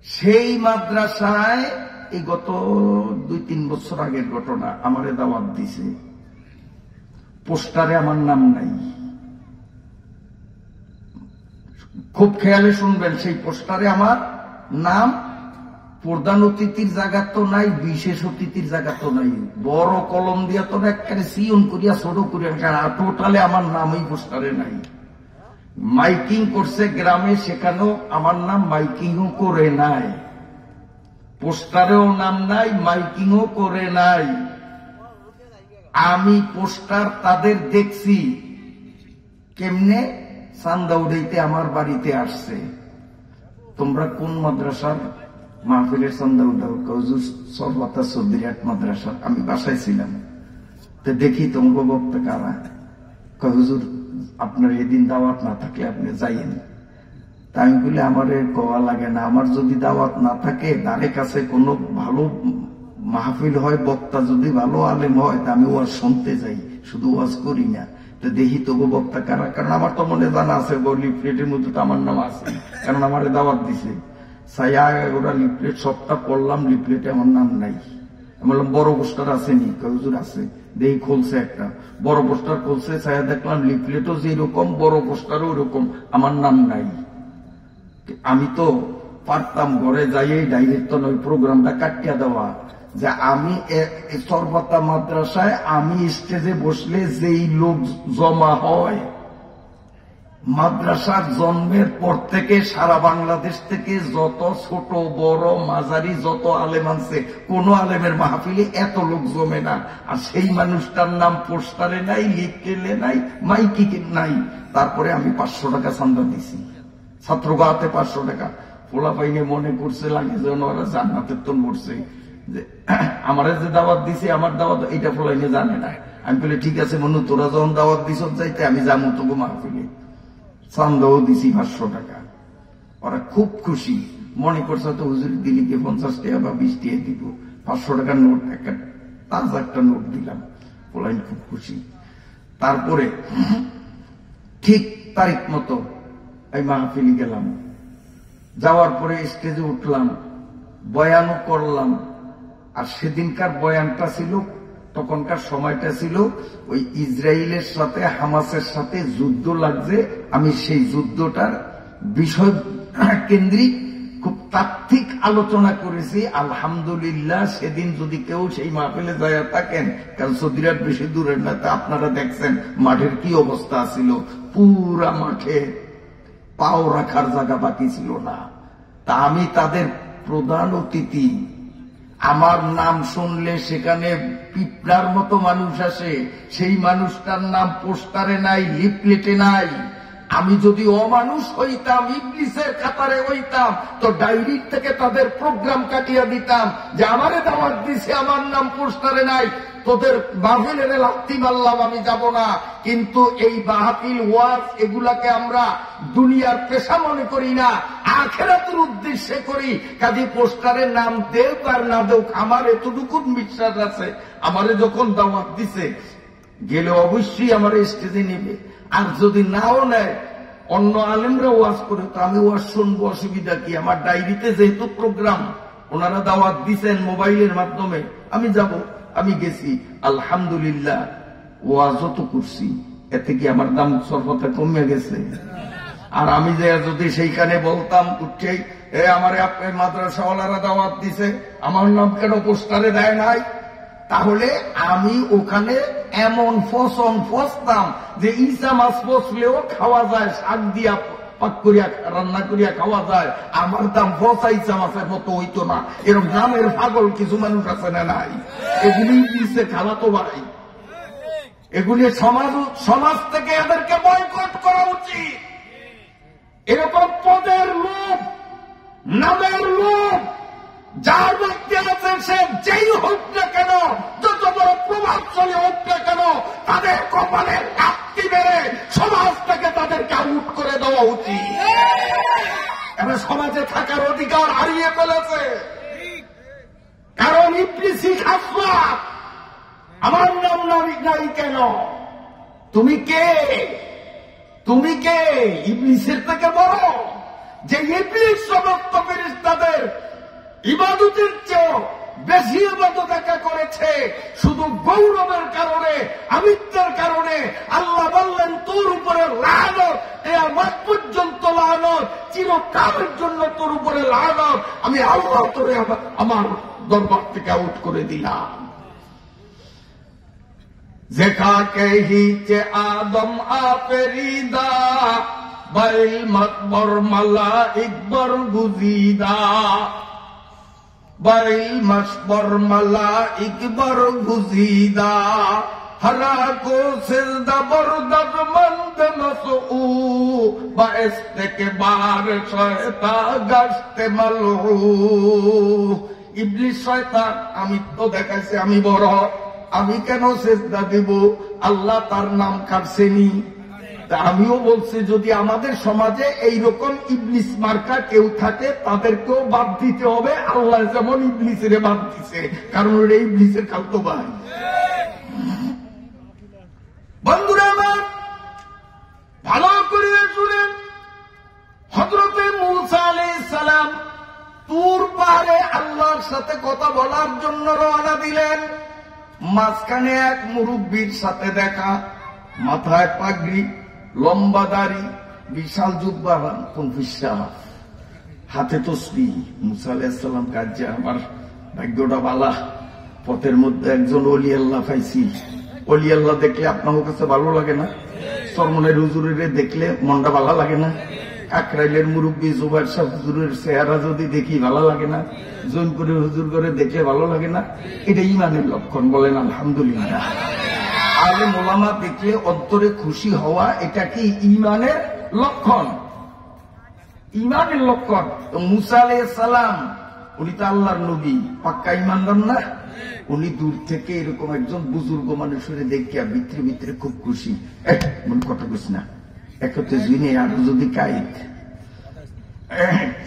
S1: সেই মাদ্রাসায় এই গত 2-3 বছর আগের ঘটনা, আমারে দাওয়াত দিছে। পোস্টারে আমার নাম নাই, খুব খেয়ালে শুনবেন। সেই পোস্টারে আমার নাম প্রধান অতিথির জায়গা তো নাই, বিশেষ অতিথির জায়গা তো নাই, বড় কলম দিয়া তো একেবারে সিয়ন করিয়া ছোট করিয়া, টোটালে আমার নাম ওই পোস্টারে নাই। মাইকিং করছে গ্রামে, সেখানেও আমার নাম মাইকিংও করে নাই, পোস্টারেও নাম নাই, মাইকিংও করে নাই। আমি পোস্টার তাদের দেখছি কেমনে চান্দা উড়াইতে আমার বাড়িতে আসছে। তোমরা কোন মাদ্রাসার মাহফিলের চান্দা উঠাও? হুজুর চরপাতা চৌধুরীহাট মাদ্রাসা। আমি বাসায় ছিলাম, তো দেখি তোমাকে বক্তা কারা? হুজুর আপনার এদিন দাওয়াত না থাকলে আপনি যাইয়েন। তা আমি বলি আমার কোয়া লাগে না, আমার যদি দাওয়াত না থাকে, ধারে কাছে কোনো ভালো মাহফিল হয়, বক্তা যদি ভালো আলেম হয়, তা আমি ওয়াজ শুনতে যাই, শুধু ওয়াজ করি না। তো দেখি তবু বক্তা কারা, কারণ আমার তো মনে জানা আছে, লিফলেটের মধ্যে তো আমার নাম আছে, কারণ আমার দাওয়াত দিছে। ছায়া ওরা লিফলেট সবটা পড়লাম, লিফলেটে আমার নাম নাই। আমি বললাম বড় পোস্টার আছে নি? হুজুর আছে। দেখি খুলছে একটা বড় পোস্টার, খুলছে, ছায়া দেখলাম লিফলেটও যেরকম, বড় পোস্টারও ওরকম, আমার নাম নাই। আমি তো পারতাম ঘরে যাইয়ে ডাইরেক্ট ওই প্রোগ্রামটা কাটিয়া দেওয়া, যে আমি চরপাতা মাদ্রাসায় আমি স্টেজে বসলে যেই লোক জমা হয়, মাদ্রাসার জন্মের পর থেকে সারা বাংলাদেশ থেকে যত ছোট বড় মাঝারি যত আলেম আছে, কোন আলেমের মাহফিলে এত লোক জমে না। আর সেই মানুষটার নাম পোস্টারে নাই, লিফলেটে নাই, মাইকি নাই। তারপরে আমি 500 টাকা চান্দা দিছি, ছাত্রগাতে 500 টাকা। পোলা পাইনে মনে করছে লাগে যেন ওরা জান্নাতের তো মরছে। যে আমারে যে দাওয়াত দিছে আমার দাওয়াত এইটা ফলাইনে জানে না। আমি বলি ঠিক আছে মনু, তোরা যখন দাওয়াত দিস যাইতে আমি যাবো তোকে মাহফিলে। চান্দাও দিছি 500 টাকা। ওরা খুব খুশি, মনে করছে তো হুজুর দিলিকে 50 টাকা বা 20 টাকা দিব। 500 টাকার নোট, একটা তাজা একটা নোট দিলাম। ফলাইন খুব খুশি। তারপরে ঠিক তারিখ মতো এই মাহফিলে গেলাম। যাওয়ার পরে স্টেজে উঠলাম, বয়ানও করলাম। আর সেদিনকার বয়ানটা ছিল, তখনকার সময়টা ছিল ওই ইসরায়েলের সাথে হামাসের সাথে যুদ্ধ লাগছে। আমি সেই যুদ্ধটার বিষয় কেন্দ্রিক খুব তাত্ত্বিক আলোচনা করেছি। আলহামদুলিল্লাহ সেদিন যদি কেউ সেই মাহফিলে যায় থাকেন, কারণ সৌদিরাট বেশি দূরের না, তা আপনারা দেখছেন মাঠের কি অবস্থা ছিল। পুরা মাঠে পাও রাখার জায়গা বাকি ছিল না। তা আমি তাদের প্রধান অতিথি। আমার নাম শুনলে সেখানে পিঁপড়ার মতো মানুষ আসে। সেই মানুষটার নাম পোস্টারে নাই, লিফলেটে নাই। আমি যদি অমানুষ হইতাম, ইবলিসের কাতারে হইতাম, তো ডায়েরি থেকে তাদের প্রোগ্রাম কাটিয়ে দিতাম যে আমারে দাওয়াত দিছে, আমার নাম পোস্টারে নাই, তোদের মাহফিলের লাত্তি মারলাম, আমি যাব না। কিন্তু এই মাহফিল ওয়াজ এগুলাকে আমরা দুনিয়ার পেশা মনে করি না, আখিরাতের উদ্দেশ্যে করি। কাজী পোস্টারের নাম দেখ আর না দেখ, আমার এতটুকু বিশ্বাস আছে আমারে যখন দাওয়াত দিছে গেলে অবশ্যই আমার স্টেজে নেবে। আর যদি নাও নেয়, অন্য আলেমরা ওয়াজ করে, তো আমি ওয়াজ শুনবো, অসুবিধা কি? আমার ডায়েরিতে যেহেতু প্রোগ্রাম ওনারা দাওয়াত দিচ্ছেন মোবাইলের মাধ্যমে, আমি যাব। আমি গেছি, আলহামদুলিল্লাহ ওয়াজও তো করছি। এতে কি আমার দাম সরবতে কমে গেছে? আর আমি যে যদি সেইখানে বলতাম উঠেই, আমারে আপনার মাদ্রাসাওয়ালারা দাওয়াত দিছে, আমার নাম কেন পোস্টারে দেয় নাই, তাহলে আমি ওখানে এমন ফসন ফসতাম যে ইসা মাছ ফসলেও খাওয়া যায়, শাক দিয়া পাক করিয়া রান্না করিয়া খাওয়া যায়। আমার দাম ফসা ইসা মাছের মতো হইতো না। এরকম দামের পাগল কিছু মানুষ আছে না নাই? এগুলি দিচ্ছে খাওয়াতো ভাই। এগুলি সমাজ থেকে এদেরকে বয়কট করা উচিত। এরকম পদের লোভ, নামের লোভ যার মধ্যে আছে, সে যেই হোক না কেন, যত বড় প্রভাবশালী হোক না কেন, তাদের কপালে লাথি মেরে সমাজ থেকে তাদেরকে আউট করে দেওয়া উচিত। এরা সমাজে থাকার অধিকার হারিয়ে ফেলেছে। কারণ ইবলিসি খাসলাত, আমার নাম নাই কেন? তুমি কে? তুমি কে? ইবলিসের থেকে বড়? যে ইবলিস সমস্ত ফেরেশতাদের ইবাদতের চেয়েও বেশি ইবাদত একা করেছে, শুধু গৌরবের কারণে, আমিত্বের কারণে। আল্লাহ বললেন তোর উপরে লানত, কিয়ামত পর্যন্ত লানত, চিরকালের জন্য তোর উপরে লানত। আমি আল্লাহ তোরে আমার দরবার থেকে আউট করে দিলাম। যেখাকে হিচে আদম আফেরিদা, বাইল মকবর মালাইক বর গুজিদা, বাইল মকবর মালাইক বর গুজিদা, হরা কো সিজদা বরদর মন্দ নসউ, বাএস থেকে বার শয়তা গাছতে মালু। ইবলিস শয়তান, আমি তো দেখাইছি আমি বড়, আমি কেন সিজদা দিব? আল্লাহ তার নাম কাটছেনি। তা আমিও বলছি যদি আমাদের সমাজে এইরকম ইবলিস মার্কা কেউ থাকে, তাদেরকেও বাদ দিতে হবে। আল্লাহ যেমন ইবলিসের বাদ দিছে, কারণ ওটা ইবলিসের খালতো ভাই। বন্ধুরা আমার, ভালো করে শুনেন, হযরতে মূসা আলাইহিস সালাম তুর পাহাড়ে আল্লাহর সাথে কথা বলার জন্য রওনা দিলেন। মাঝখানে এক মুরব্বীর সাথে দেখা, মাথায় পাগড়ি, লম্বা দাড়ি, বিশাল জুব্বা, হাতে তসবিহ। মূসা আলাইহিস সালাম কাজে আমার ভাগ্যটা বালা, পথের মধ্যে একজন ওলি আল্লাহ পাইছি। ওলি আল্লাহ দেখলে আপনার কাছে ভালো লাগে না? চরমনের হুজুরের দেখলে মনটা ভালো লাগে না? কাকরাইলের মুরব্বী জুবাইর সাহেব হুজুরের চেহারা যদি দেখি ভালো লাগে না? জৈনপুরের হুজুর করে দেখলে ভালো লাগে না? এটা ইমানের লক্ষণ, বলেন আলহামদুলিল্লাহ। আলেম ওলামা দেখলে অন্তরে খুশি হওয়া, এটা কি ইমানের লক্ষণ? ইমানের লক্ষণ। তো মূসা আলাইহিস সালাম উনি তো আল্লাহর নবী, পাক্কা ইমানদার না? উনি দূর থেকে এরকম একজন বুজুর্গ মানুষের দেখিয়া ভিতরে ভিতরে খুব খুশি। মন কথা বুঝ না, একত্রে জুনে আরো যদি কাইত।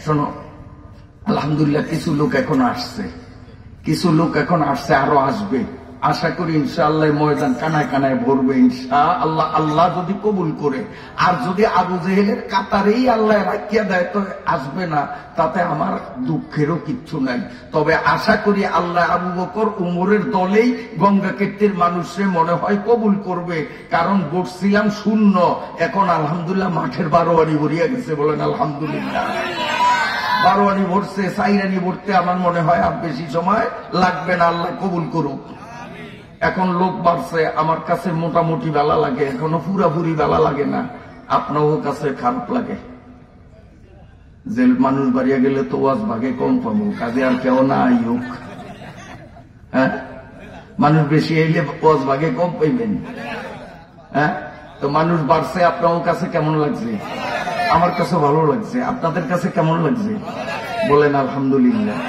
S1: শোনো, আলহামদুলিল্লাহ কিছু লোক এখন আসছে, কিছু লোক এখন আসছে, আরো আসবে। আশা করি ইনশাআল্লাহ ময়দান কানায় কানায় ভরবে ইনশাআল্লাহ, আল্লাহ যদি কবুল করে। আর যদি আবু জেহেলের কাতারেই আল্লাহ রাখিয়া দেয় তো আসবে না, তাতে আমার দুঃখেরও কিচ্ছু নাই। তবে আশা করি আল্লাহ আবু বকর উমরের দলেই গঙ্গা কেট্টির মানুষে মনে হয় কবুল করবে, কারণ বসছিলাম শূন্য, এখন আলহামদুলিল্লাহ মাঠের বারোয়ারি ভরিয়া গেছে। বলেন আলহামদুলিল্লাহ। বারোয়ারি ভরছে, সাইরানি ভরতে আমার মনে হয় আর বেশি সময় লাগবে না, আল্লাহ কবুল করুক। এখন লোক বাড়ছে, আমার কাছে মোটামুটি বেলা লাগে, এখনো পুরাপুরি বেলা লাগে না। আপনারও কাছে খারাপ লাগে? যে মানুষ বাড়িয়া গেলে তো ওয়াজ ভাগে কম পাবো, কাজে আর কেউ না আইক। হ্যাঁ, মানুষ বেশি এলে ওয়াজ ভাগে কম পাইবেন। হ্যাঁ, তো মানুষ বাড়ছে, আপনার কাছে কেমন লাগছে? আমার কাছে ভালো লাগছে। আপনাদের কাছে কেমন লাগছে? বলেন আলহামদুলিল্লাহ।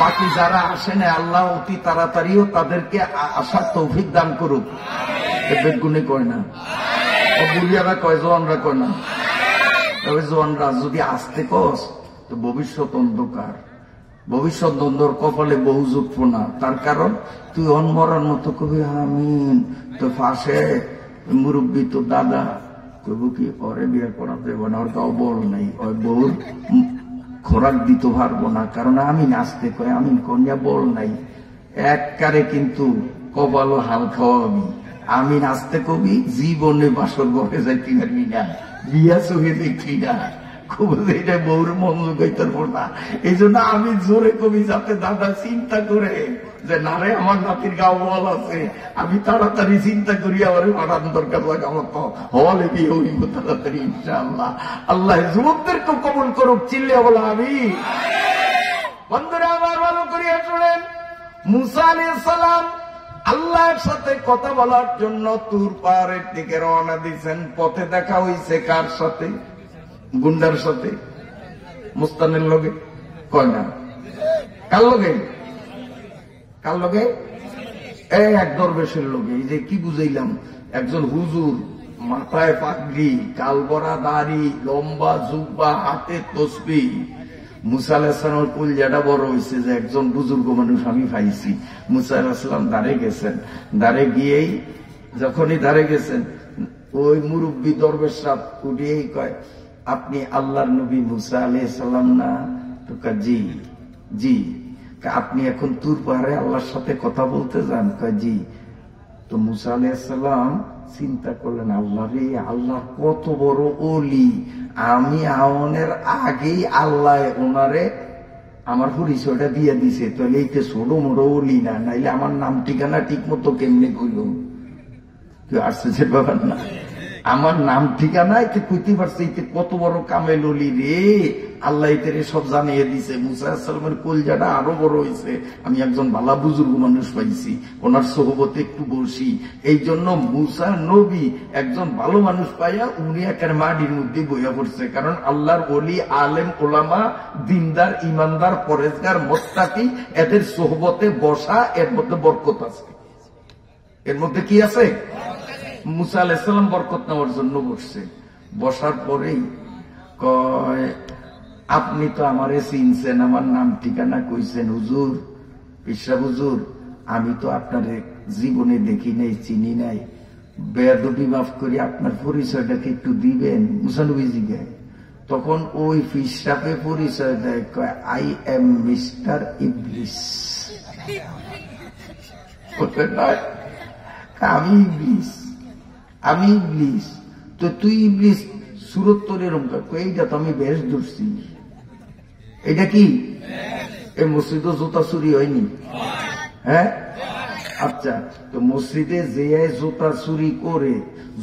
S1: বাকি যারা আসেন আল্লাহ অতি তাড়াতাড়িও তাদেরকে আসার তৌফিক দান করুক। বেগুনে কয় না, বুড়িয়ারা কয়, জোয়ানরা কয় না। তবে জোয়ানরা যদি আসতে কস তো ভবিষ্যৎ অন্ধকার, ভবিষ্যৎ অন্ধর কপালে বহু জুটবো না। তার কারণ তুই অনমরার মতো কবি আমিন, তো ফাঁসে মুরব্বী তো দাদা কবু কি পরে বিয়ে করা দেব না, ওর তাও বল নাই, ওই বউর খোরাক দিতে পারবো না, কারণ আমি নাচতে কয় আমি কন্যা বল নাই। এককারে কিন্তু কপালো হাল খাওয়াবি। আমি নাচতে কবি জীবনে বাসর ঘরে যাইতে পারবি না, বিয়া চোখে দেখবি না, খুব এটা বউর মন গাইতে পারবো না। এই জন্য আমি জোরে কবি, যাতে দাদা চিন্তা করে যে না রে আমার নাতির গাও বল আছে, আমি তাড়াতাড়ি চিন্তা করি আমার পাঠান দরকার লাগে, আমার তো হলে বিয়ে হইব তাড়াতাড়ি ইনশাআল্লাহ। আল্লাহ যুবকদেরকে কবুল করুক, চিল্লে বলো আমি। বন্ধুরা আমার ভালো করিয়া শুনেন, মুসা আলাইহিস সালাম আল্লাহর সাথে কথা বলার জন্য তুর পাহাড়ের দিকে রওনা দিয়েছেন। পথে দেখা হইছে কার সাথে? গুন্ডার সাথে, মুস্তানের লগে কয় না, কার লগে? কার লগে? এক দরবেশের লগে। এই যে কি বুঝাইলাম, একজন হুজুর, মাথায় পাগড়ি, কালবরা দাড়ি, লম্বা জুব্বা, হাতে তসবিহ। মুসা আলাইহিস সালামের কলিজাটা বড় হয়েছে যে একজন বুজুর্গ মানুষ আমি পাইছি। মুসা আলাইহিস সালাম দাঁড়ে গেছেন, দাঁড়ে গিয়েই যখনই দাঁড়ে গেছেন ওই মুরব্বী দরবেশ সাহেব উঠিয়েই কয়, আপনি আল্লাহর নবী মুসা আলাইহিস সালাম না? তো জি জি। আপনি এখন তুর পাহাড়ে আল্লাহর সাথে কথা বলতে যান? কয় জি। তো মুসা আলাইহিস সালাম চিন্তা করলেন, আল্লাহ রে, আল্লাহ কত বড় ওলি, আমি আওয়ানের আগেই আল্লাহ ওনারে আমার পরিচয়টা দিয়ে দিছে, তাহলে এইটা ছোট মোটো ওলি না, নাইলে আমার নাম ঠিকানা ঠিক মতো কেমনে কইল? কেউ আসছে যে ব্যাপার না, আমার নাম ঠিকানা এতে কইতে পারছে, এতে কত বড় কামেল ওলি রে, আল্লাহ এতে সব জানিয়ে দিছে। মুসা আলাইহিস সালামের কলজাটা আরো বড় হয়েছে, আমি একজন ভালো বুজুর্গ মানুষ পাইছি, ওনার সোহবতে একটু বসি। এই জন্য মুসা নবী একজন ভালো মানুষ পাইয়া উনি একের মাটির মধ্যে বইয়া পড়ছে, কারণ আল্লাহর ওলি, আলেম, ওলামা, দিনদার, ইমানদার, পরেজগার, মোত্তাকি, এদের সোহবতে বসা, এর মধ্যে বরকত আছে। এর মধ্যে কি আছে? মুসা আলাইহিস সালাম বরকত নেওয়ার জন্য বসছে। বসার পরেই কয়, আপনি তো আমারে চিনছেন, আমার নাম ঠিকানা কইছেন হুজুর, পিসা হুজুর, আমি তো আপনার জীবনে দেখি নাই, চিনি নাই, বেয়াদবি মাফ করি আপনার পরিচয়টাকে একটু দিবেন? মুসা নবী জিজ্ঞাসা। তখন ওই পিসাপে পরিচয় দেয়, কয় আই এম মিস্টার ইবলিস। আমি ইবলিস, আমি ইবলিস। তো তুই ইবলিস, সুরত তোর এরকম? এইটা তো আমি বেশ ধরছি। এটা কি? এই মসজিদে জুতা চুরি হয়নি? হ্যাঁ, আচ্ছা। তো মসজিদে যে জুতা চুরি করে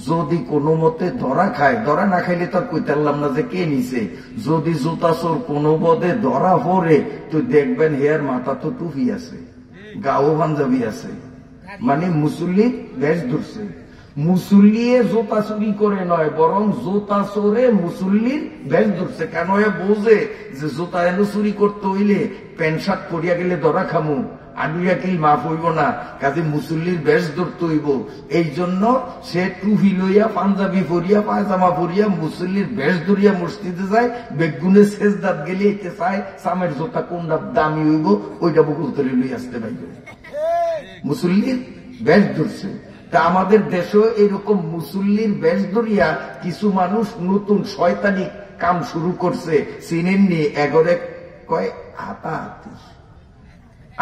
S1: যদি কোনো মতে ধরা খায়, ধরা না খাইলে তো কইতে পারলাম না যে কে নিছে, যদি জুতা চোর কোনো পদে ধরা পড়ে তো দেখবেন হেয়ার মাথা তো টুপি আছে, গাও পাঞ্জাবি আছে, মানে মুসল্লি বেশ ধরছে। মুসল্লিয়ে জোতা চুরি করে নয়, বরং জোতা চোরে মুসল্লির বেশ ধরছে। কেন বোঝে যে জোতা এনে চুরি করতে হইলে প্যান্ট শার্ট পরিয়া গেলে ধরা খামু, আডুয়া কিল মাফ হইব না, কাজে মুসল্লির বেশ ধরতে হইব। এই জন্য সে টুপি লইয়া পাঞ্জাবি পরিয়া পায়জামা পরিয়া মুসল্লির বেশ ধরিয়া মসজিদে যায়, বেগুনে সেজদাত গেলে এতে চায় সামের জোতা কোনটা দামি হইব ওইটা বকুল তলে লই আসতে পাইবে। মুসল্লির বেশ ধরছে। তা আমাদের দেশেও এরকম মুসল্লির বেশ ধরিয়া কিছু মানুষ নতুন শয়তানি কাম শুরু করছে। চিনেননি? এগরে কয় হাতাহাতি,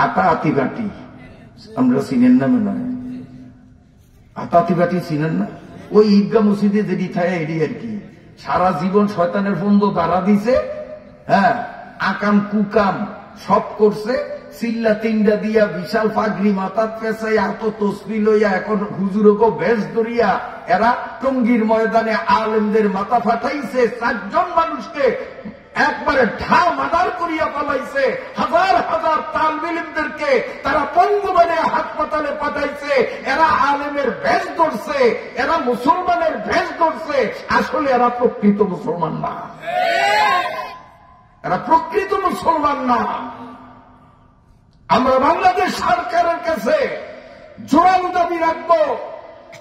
S1: আতাহাতি বাটি। আমরা চিনেন না মনে হয়? আতাহাতি বাটি চিনেন না? ওই ঈদগাহ মসজিদে যেটি থাকে এটি আর কি। সারা জীবন শয়তানের বন্ধ দাঁড়া দিছে, হ্যাঁ, আকাম কুকাম সব করছে, চিল্লা তিনটা দিয়া বিশাল পাগড়ি মাথার পেঁচাই এত তসবি লইয়া এখন হুজুরকে বেশ ধরিয়া এরা টঙ্গীর ময়দানে আলেমদের মাথা ফাটাইছে, 4 জন মানুষকে একবারে ঢা মাদার করিয়া পালাইছে, হাজার হাজার তালিব ইলমদেরকে তারা পঙ্গু বানিয়ে হাসপাতালে পাঠাইছে। এরা আলেমের ভেষ ধরছে, এরা মুসলমানের ভেষ ধরছে। আসলে এরা প্রকৃত মুসলমান না, এরা প্রকৃত মুসলমান না। আমরা বাংলাদেশ সরকারের কাছে জোরালো দাবি রাখবো,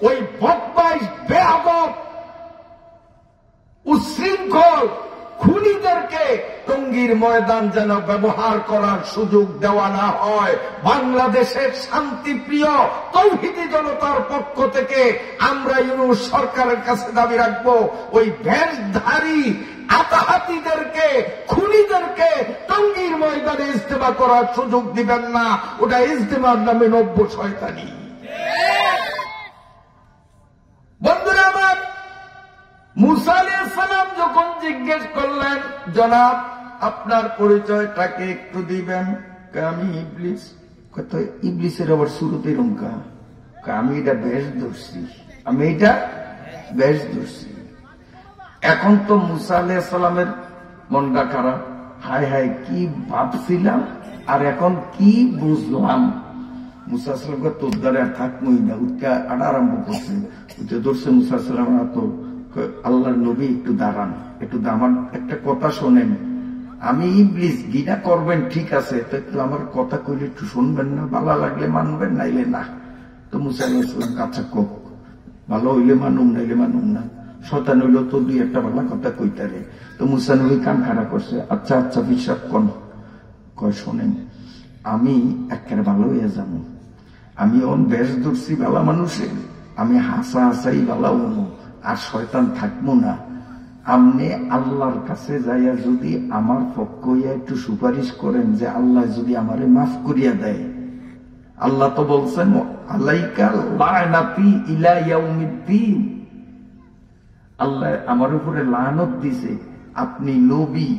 S1: ওই বদমাইশ বেয়াদব উচ্ছৃঙ্খল খুনিদেরকে টঙ্গীর ময়দান যেন ব্যবহার করার সুযোগ দেওয়া না হয়। বাংলাদেশের শান্তিপ্রিয় তৌহিদি জনতার পক্ষ থেকে আমরা ইউনূস সরকারের কাছে দাবি রাখবো, ওই ভেষধারী আতাহাতিদেরকে খুনিদেরকে টঙ্গীর ময়দানে ইজতেমা করার সুযোগ দিবেন না। ওটা ইজতেমার নামে নব্য শয়তানি। বন্ধুরা আমার, মুসা আলাইহিস সালাম যখন জিজ্ঞেস করলেন, জনাব আপনার পরিচয়টাকে একটু দিবেন? আমি ইবলিস। কত ইবলিসের আবার শুরুতে রঙ্কা, আমি এটা বেশ ধরছি, আমি এটা বেশ ধরছি। এখন তো মুসা আলাইহিস সালামের মনটা খারাপ, হায় হায় কি ভাবছিলাম আর এখন কি বুঝলাম। মুসা আলাইহিস সালামকে তোর দ্বারা আর থাকবই না, উঠতে আটা আরম্ভ করছে। উঠে ধরছে মুসা আলাইহিস সালাম, তো আল্লাহর নবী একটু দাঁড়ান, একটু আমার একটা কথা শোনেন। আমি ইবলিস, ঘৃণা করবেন ঠিক আছে, তো একটু আমার কথা কইলে একটু শুনবেন না? ভালো লাগলে মানবেন, নাইলে না। তো মুসা আলাইহিস সালাম আচ্ছা কোক, ভালো হইলে মানুম, নাইলে মানুম না। শয়তান হইল তো 2-1টা ভালো কথা কইতারে। তো মুসা নবী কান খাড়া করছে, আচ্ছা আচ্ছা বিশ্বাস কোন কয়, শোনেন আমি একেবারে ভালো হইয়া যাবো, আমি অন বেশ ধরছি ভালো মানুষে, আমি হাসা হাসাই ভালো হবো, আর শয়তান থাকবো না। আপনি আল্লাহর কাছে যাইয়া যদি আমার পক্ষ হইয়া একটু সুপারিশ করেন যে আল্লাহ যদি আমারে মাফ করিয়া দেয়। আল্লাহ তো বলছেন আলাইকা লানাতি ইলা ইয়াউমিদ্দিন, আল্লাহ আমার উপরে লানত দিছে, আপনি নবী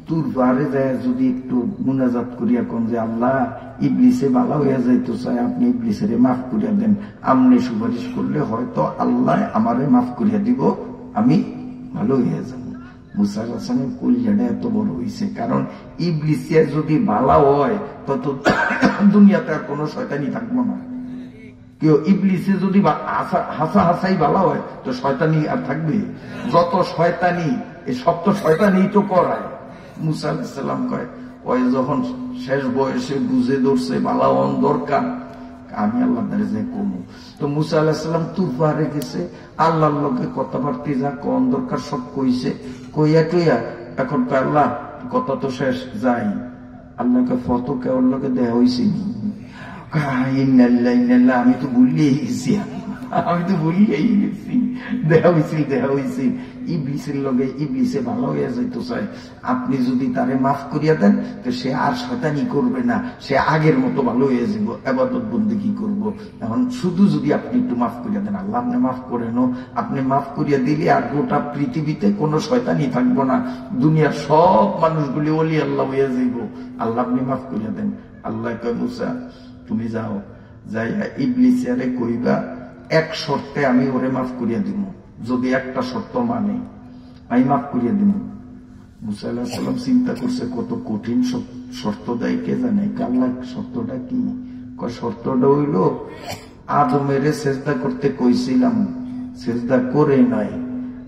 S1: তোর বারে যায় যদি একটু মুনাজাত করিয়া কোন যে আল্লাহ ইবলিসে ভালো হইয়া যাইতো চাই, আপনি ইবলিসের মাফ করিয়া দেন। আপনি সুপারিশ করলে হয়তো আল্লাহ আমারে মাফ করিয়া দিব, আমি ভালো হইয়া যাব। মুসা আলাইহিস সালামের কলিজাটা এত বড় হয়েছে, কারণ ইবলিসে যদি ভালো হয় তত দুনিয়াতে আর কোনো শয়তানি থাকবো না। কেউ ইবলিসে যদি হাসা হাসাই ভালো হয় তো শয়তানি আর থাকবে? যত শয়তানি, এই সব তো শয়তানি তো করায়। মুসা আলাইহিস সালাম কয়, ওই যখন শেষ বয়সে বুঝে ধরছে বালাওয়ান দরকার, আমি আল্লাহ দ্বারে যাই কমু। তো মুসা আলাইহিস সালাম তুর পাহাড়ে গেছে, আল্লাহর লোকে কথাবার্তি যা কন দরকার সব কইছে, কইয়া টইয়া এখন তো আল্লাহ কথা তো শেষ, যাই। আল্লাহকে ফত কেউর লোকে দেয়া হয়েছে, আমি তো ভুলিয়েই গেছি, আমি তো ভুলিয়েই গেছি, দেয়া হয়েছে। ইবলিসের লগে ইবলিসে ভালো হইয়া যাইতো চাই, আপনি যদি তারে মাফ করিয়া দেন তো সে আর শয়তানি করবে না, সে আগের মতো ভালো হয়ে যাব, ইবাদত বন্দেগী করব। এখন শুধু যদি আপনি একটু মাফ করিয়া দেন, আল্লাহ আপনি মাফ করেন, আপনি মাফ করিয়া দিলে আর গোটা পৃথিবীতে কোনো শয়তানি থাকবো না, দুনিয়ার সব মানুষগুলি ওলি আল্লাহ হইয়া যাইব, আল্লাহ আপনি মাফ করিয়া দেন। আল্লাহ কয়, মুসা তুমি যাও, যাইয়া ইবলিসে কইবা এক শর্তে আমি ওরে মাফ করিয়া দিব, যদি একটা শর্ত মানে আমি মাফ করিয়া দিব। মুসা আলাইহিস সালাম চিন্তা করছে কত কঠিন শর্ত দেয় কে জানে। আল্লাহ শর্তটা কি? শর্তটা হইল আদমের সেজদা করতে কইছিলাম, সেজদা করে নাই,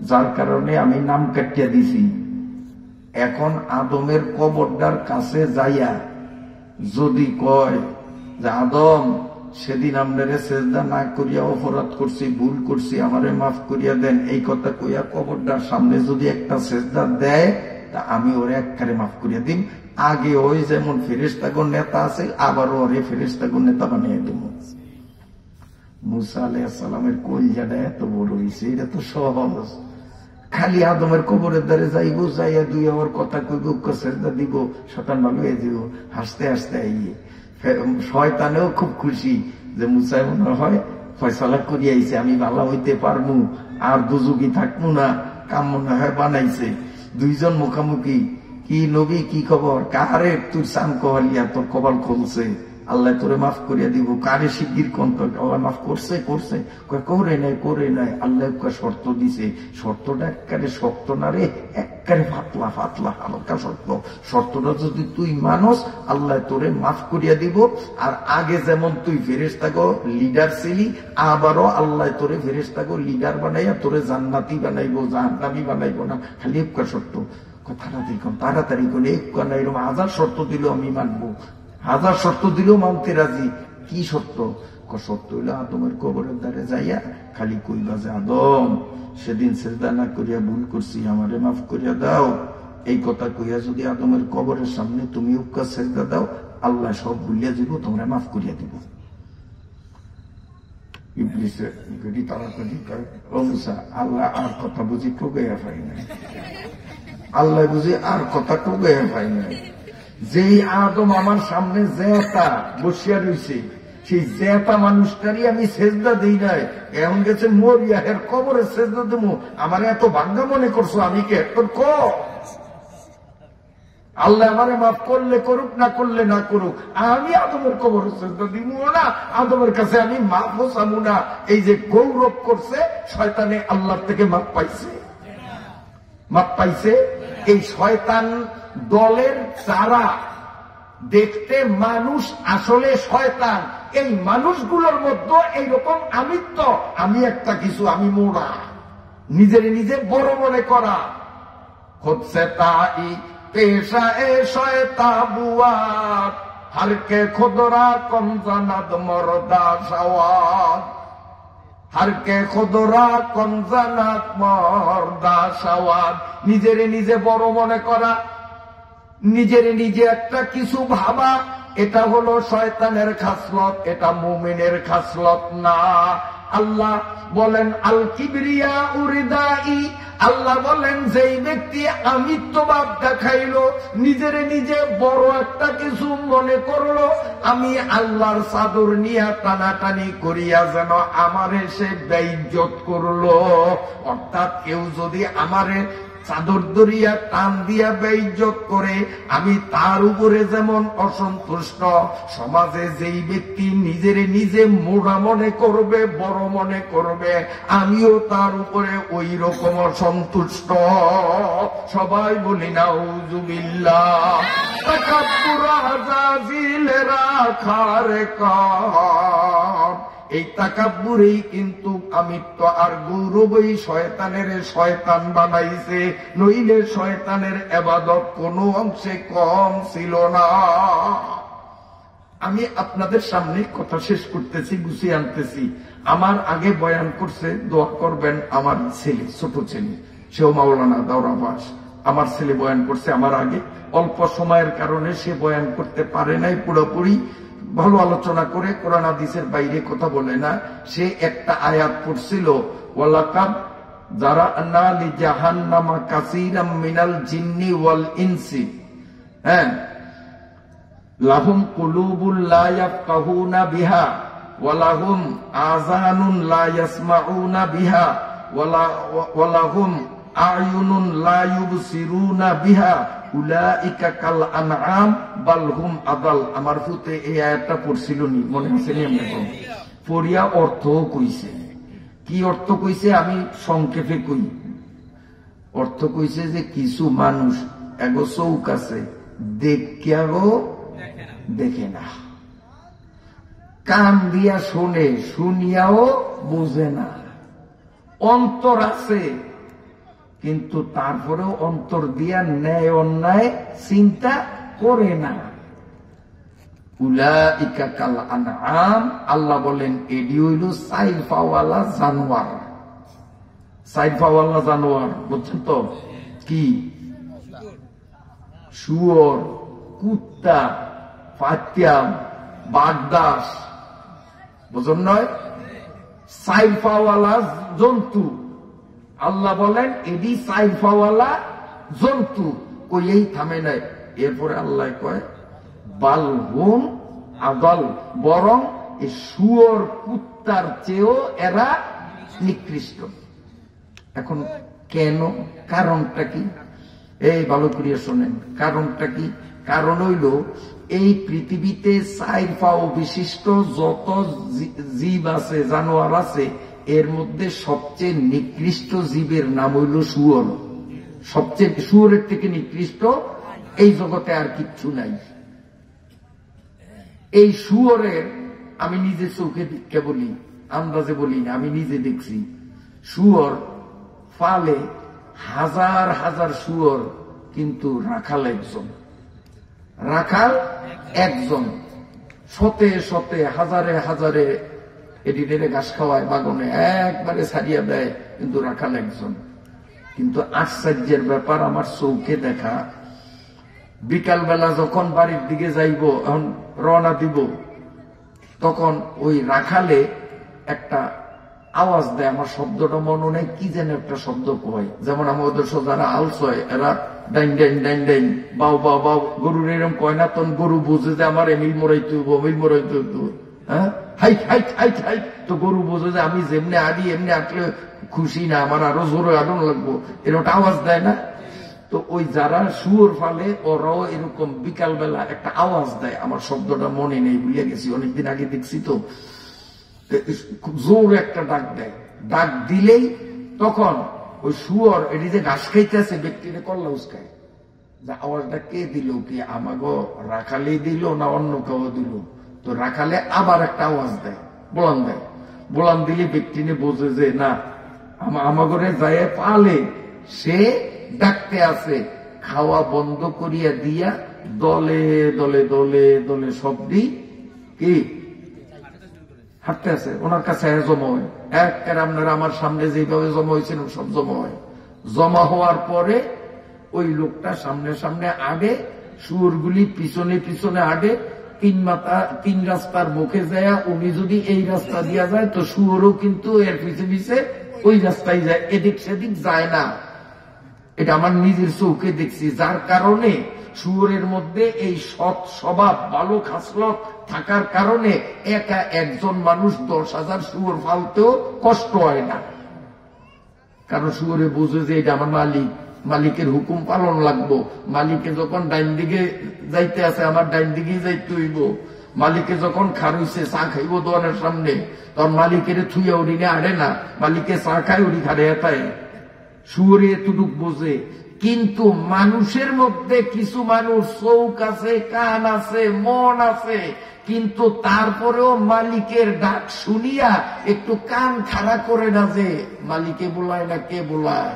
S1: যার কারণে আমি নাম কাটিয়া দিছি। এখন আদমের কবরটার কাছে যাইয়া যদি কয় যে আদম সেদিন আপনারে সেজদা না করিয়া অপরাধ করছি, ভুল করছি, আমারে মাফ করিয়া দেন, এই কথা কইয়া কবরটার সামনে যদি একটা সেজদা দেয়, তা আমি ওরে একবারে মাফ করিয়া দিম। আগে ওই যেমন ফেরেশতাগণ নেতা আছে, আবারও ওরে ফেরেশতাগণ নেতা বানিয়ে দিব। মুসা আলাইহিস সালামের কলিজাটা এত বড় হইছে, এটা তো সহজ। খালি আদমের কবরের দ্বারে যাইব, যাইয়া দুই আমার কথা কইব, সেজদা দিব, শয়তান ভালো হয়ে যাব। হাসতে হাসতে আইয়ে শয়তানেও খুব খুশি যে মুসা মনে হয় ফয়সালা করিয়া আইছে, আমি ভালো হইতে পারবো, আর দুজুগি থাকবো না, কাম মনে হয় বানাইছে। দুইজন মুখামুখি, কি নবী কি খবর, কারে তুই সাম কহলিয়া তোর কপাল খুলছে, আল্লাহ তোরে মাফ করিয়া দিব। কারে শিগগির কন্ত, আল্লাহ মাফ করছে করছে, করে নাই করে নাই, আল্লাহ শর্ত দিছে। শর্তটা একবারে শক্ত না রে, একবারে ফাতলা ফাতলা হালকা শর্ত। শর্তটা যদি তুই মানুষ, আল্লাহ তোরে মাফ করিয়া দিব। আর আগে যেমন তুই ফেরেশতাগো লিডার ছিলি, আবারও আল্লাহ তোরে ফেরেশতাগো লিডার বানাইয়া তোরে জান্নাতি বানাইবো, জাহান্নামী বানাইবো না। খালি একটা শর্ত, কথাটা দেখুন তাড়াতাড়ি করে, এরকম 1000 শর্ত দিল আমি মানবো, 1000 শর্ত দিলেও মানতে রাজি। কি শর্ত? শর্ত হইল আদমের কবরের দ্বারে যাইয়া খালি কইবা যে আদম সেদিন সেজদা না করিয়া ভুল করছি, আমারে মাফ করিয়া দাও। এই কথা কইয়া যদি আদমের কবরের সামনে তুমি উক্কা সেজদা দাও, আল্লাহ সব ভুলিয়া দিব, তোমরা মাফ করিয়া দিব। ইবলিসে গড়ি তাড়াতাড়ি কয়, ও মুসা, আল্লাহ আর কথা বুঝি টোকাইয়া পাই নাই, আল্লাহ বুঝি আর কথা টোকাইয়া পাই নাই। যেই আদম আমার সামনে জেতা বসিয়া রয়েছে, সেই জেতা মানুষটারই আমি সেজদা দিই নাই, এমন গেছে মরিয়া এর কবরে সেজদা দেবো, আমার এত ভাঙ্গা মনে করছো, আমি কি তোর ক আল্লাহ আমারে মাফ করলে করুক, না করলে না করুক, আমি আদমের কবরে সেজদা দিব না, আদমের কাছে আমি মাফও চাবো না। এই যে গৌরব করছে শয়তানে, আল্লাহ থেকে মাফ পাইছে, মাফ পাইছে। এই শয়তান দলের যারা দেখতে মানুষ, আসলে শয়তান, এই মানুষগুলোর মধ্যে এইরকম আমিত্ব, আমি একটা কিছু, আমি মোড়া, নিজের নিজে বড় মনে করা। খুদসে তাই পেশা এ শয়তাবুয়াত, হারকে খুদরা কম জানাত মরদা সওয়াত, হারকে খুদরা কম জানাত মরদা সওয়াত। নিজের নিজে বড় মনে করা, নিজের নিজে একটা কিছু ভাবা, এটা হলো শয়তানের খাসলত, এটা মুমিনের খাসলত না। আল্লাহ বলেন আল কিবরিয়া উরিদাই, আল্লাহ বলেন যেই ব্যক্তি আমিত্ববাদ দেখাইলো, নিজের নিজে বড় একটা কিছু মনে করলো, আমি আল্লাহর চাদর নিয়ে টানাটানি করিয়া যেন আমারে সে বেইজ্জত করলো। অর্থাৎ কেউ যদি আমারে চাদর দরিয়া টান দিয়া বেইজ্জত করে, আমি তার উপরে যেমন অসন্তুষ্ট, সমাজে যেই ব্যক্তি নিজের নিজে মোড়া মনে করবে, বড় মনে করবে, আমিও তার উপরে ওই রকম অসন্তুষ্ট। সবাই বলি নাউযুবিল্লাহ। তাকাব্বুর আযাজিলে রাখার কাম, এই তাকাব্বুরেই কিন্তু আমিত্ব আর গৌরবই শয়তানের শয়তান বানাইছে, নইলে শয়তানের ইবাদত কোনো অংশে কম ছিল না। আমি আপনাদের সামনে কথা শেষ করতেছি, গুছিয়ে আনতেছি। আমার আগে বয়ান করছে, দোয়া করবেন, আমার ছেলে, ছোট ছেলে, সেও মাওলানা দাওরাবাস। আমার ছেলে বয়ান করছে আমার আগে, অল্প সময়ের কারণে সে বয়ান করতে পারে নাই পুরোপুরি, ভালো আলোচনা করে কোরআন হাদিসের বাইরে কথা বলে না। সে একটা আয়াত পড়ছিল, ওয়ালাকাদ যারানা লিজাহান্নামা কাসীরাম মিনাল জিন্নি ওয়াল ইনসি, হ্যাঁ, লাহুম কুলুবুল লা ইয়াফকাহুনা বিহা ওয়া লাহুম আযানুন লা ইয়াসমাউনা বিহা ওয়া লাহুম আয়ুনুন লা ইউবসিরুনা বিহা উলাইকা কাল আনআম বাল হুম আদাল। আমার ফুতে এই আয়াতটা পড়ছিল নি, মনে আছে নি? এখন পড়িয়া অর্থও কইছে। কি অর্থ কইছে আমি সংক্ষেপে কই। অর্থ কইছে যে কিছু মানুষ এগো চৌক আছে, দেখিয়াও দেখে না, কান দিয়া শোনে, শুনিয়াও বোঝে না, অন্তর আছে, কিন্তু তারপরেও অন্তর দিয়া ন্যায় অন্যায় চিন্তা করে না। উলাইকা কাল আনআম, আল্লাহ বলেন এডি হইল চাইর পাওয়ালা জানোয়ার। চাইর পাওয়ালা জানোয়ার বুঝছেন তো কি? শুয়োর, কুত্তা, পাতিয়াম, বাগদাস, বুঝুন নয়, চাইর পাওয়ালা জন্তু। আল্লাহ বলেন এডি চাইর পাওয়ালা জন্তু, কইয়েই থামে নাই। এরপরে আল্লাহ কয় বাল হুম আদল, বরং এই শুয়োর কুত্তার চেয়েও এরা নিকৃষ্ট। এখন কেন? কারণটা কি? এই ভালো করিয়া শোনেন, কারণটা কি? কারণ হইল এই পৃথিবীতে চার পাও বিশিষ্ট যত জীব আছে, জানোয়ার আছে, এর মধ্যে সবচেয়ে নিকৃষ্ট জীবের নাম হইল শুয়োর। সবচেয়ে শুয়োরের থেকে নিকৃষ্ট এই জগতে আর কিচ্ছু নাই। এই শুয়োরের আমি নিজে চোখে দিকে বলি, আন্দাজে বলি না, আমি নিজে দেখছি। শুয়োর ফালে হাজার হাজার শুয়োর, কিন্তু রাখাল একজন। রাখাল একজন, শতে শতে হাজারে হাজারে এদিকে ঘাস খাওয়ায়, বাগনে একবারে ছাড়িয়া দেয়, কিন্তু রাখাল একজন। কিন্তু আশ্চর্যের ব্যাপার আমার চোখে দেখা, বিকালবেলা যখন বাড়ির দিকে যাইব, এখন রওনা দিব, তখন ওই রাখালে একটা আওয়াজ দেয়, আমার শব্দটা মনে নেই, কি যেন একটা শব্দ কয়। যেমন আমাদের যারা আলস হয়, এরা ডাইন ডাইন ডাইন ডাইন বাউ বাউ বাউ, গরুর এরকম কয় না, তখন গরু বুঝে যে আমার এমিল মরাইতে হইব, অমিল মরাইতে হইব, হ্যাঁ, হাইট হাইট হাইট হাইট। তো গরু বুঝে যে আমি যেমনি আডি এমনি আটলে খুশি না, আমার আরো জোরে আডন লাগবো, এরকম আওয়াজ দেয় না? তো ওই যারা শুয়োর ফালে, ওরাও এরকম বিকাল বেলা একটা আওয়াজ দেয়, আমার শব্দটা মনে নেই, ভুলে গেছি, অনেকদিন আগে দেখছি। তো জোর একটা ডাক দেয়, ডাক দিলেই তখন ওই শুয়োর এটি যে ঘাস খাইতেছে, ব্যক্তিরে কল্লা উস্কায়, যে আওয়াজটা কে দিল, কি আমাগো রাখালে দিল না অন্য কেউ দিল? তো রাখালে আবার একটা আওয়াজ দেয়, বোলান দেয়, বোলান দিলে ব্যক্তিনে বোঝে যে না, আমাগরে যায় পালে সে ডাকতে আছে। খাওয়া বন্ধ করিয়া দিয়া দলে দলে দলে দলে সবদি কি হাঁটতে আছে, ওনার কাছে জমা হয়। একের আপনারা আমার সামনে যেভাবে জমা হয়েছিল সব জমা হয়। জমা হওয়ার পরে ওই লোকটা সামনে সামনে আগে, শুয়োরগুলি পিছনে পিছনে আগে, তিন রাস্তার মুখে যায়। উনি যদি এই রাস্তা দিয়া যায়, তো শুয়োরও কিন্তু এর পিছে পিছে ওই রাস্তায় যায়, এদিক সেদিক যায় না। এটা আমার নিজের চোখে দেখছি। যার কারণে শুয়োরের মধ্যে এই সৎ স্বভাব, ভালো খাসলত থাকার কারণে একা একজন মানুষ 10,000 শুয়োর ফালতেও কষ্ট হয় না। কারণ শুয়োরে বুঝে যে এটা আমার মালিক, মালিকের হুকুম পালন লাগবো। মালিকে যখন ডাইন দিকে যাইতে আছে, আমার ডাইন দিকেই যাইতে হইব। মালিকে যখন খারুইছে চা খাইব দোয়ানের সামনে, তখন মালিকের থুইয়া উড়িনে আড়ে না, মালিকে চা খায় উড়ি খারে এটাই। শুয়োরে এতটুক বোঝে। কিন্তু মানুষের মধ্যে কিছু মানুষ চোখ আছে, কান আছে, মন আছে, কিন্তু তারপরেও মালিকের ডাক শুনিয়া একটু কান খাড়া করে না, যে মালিকে বোলায় না কে বোলায়।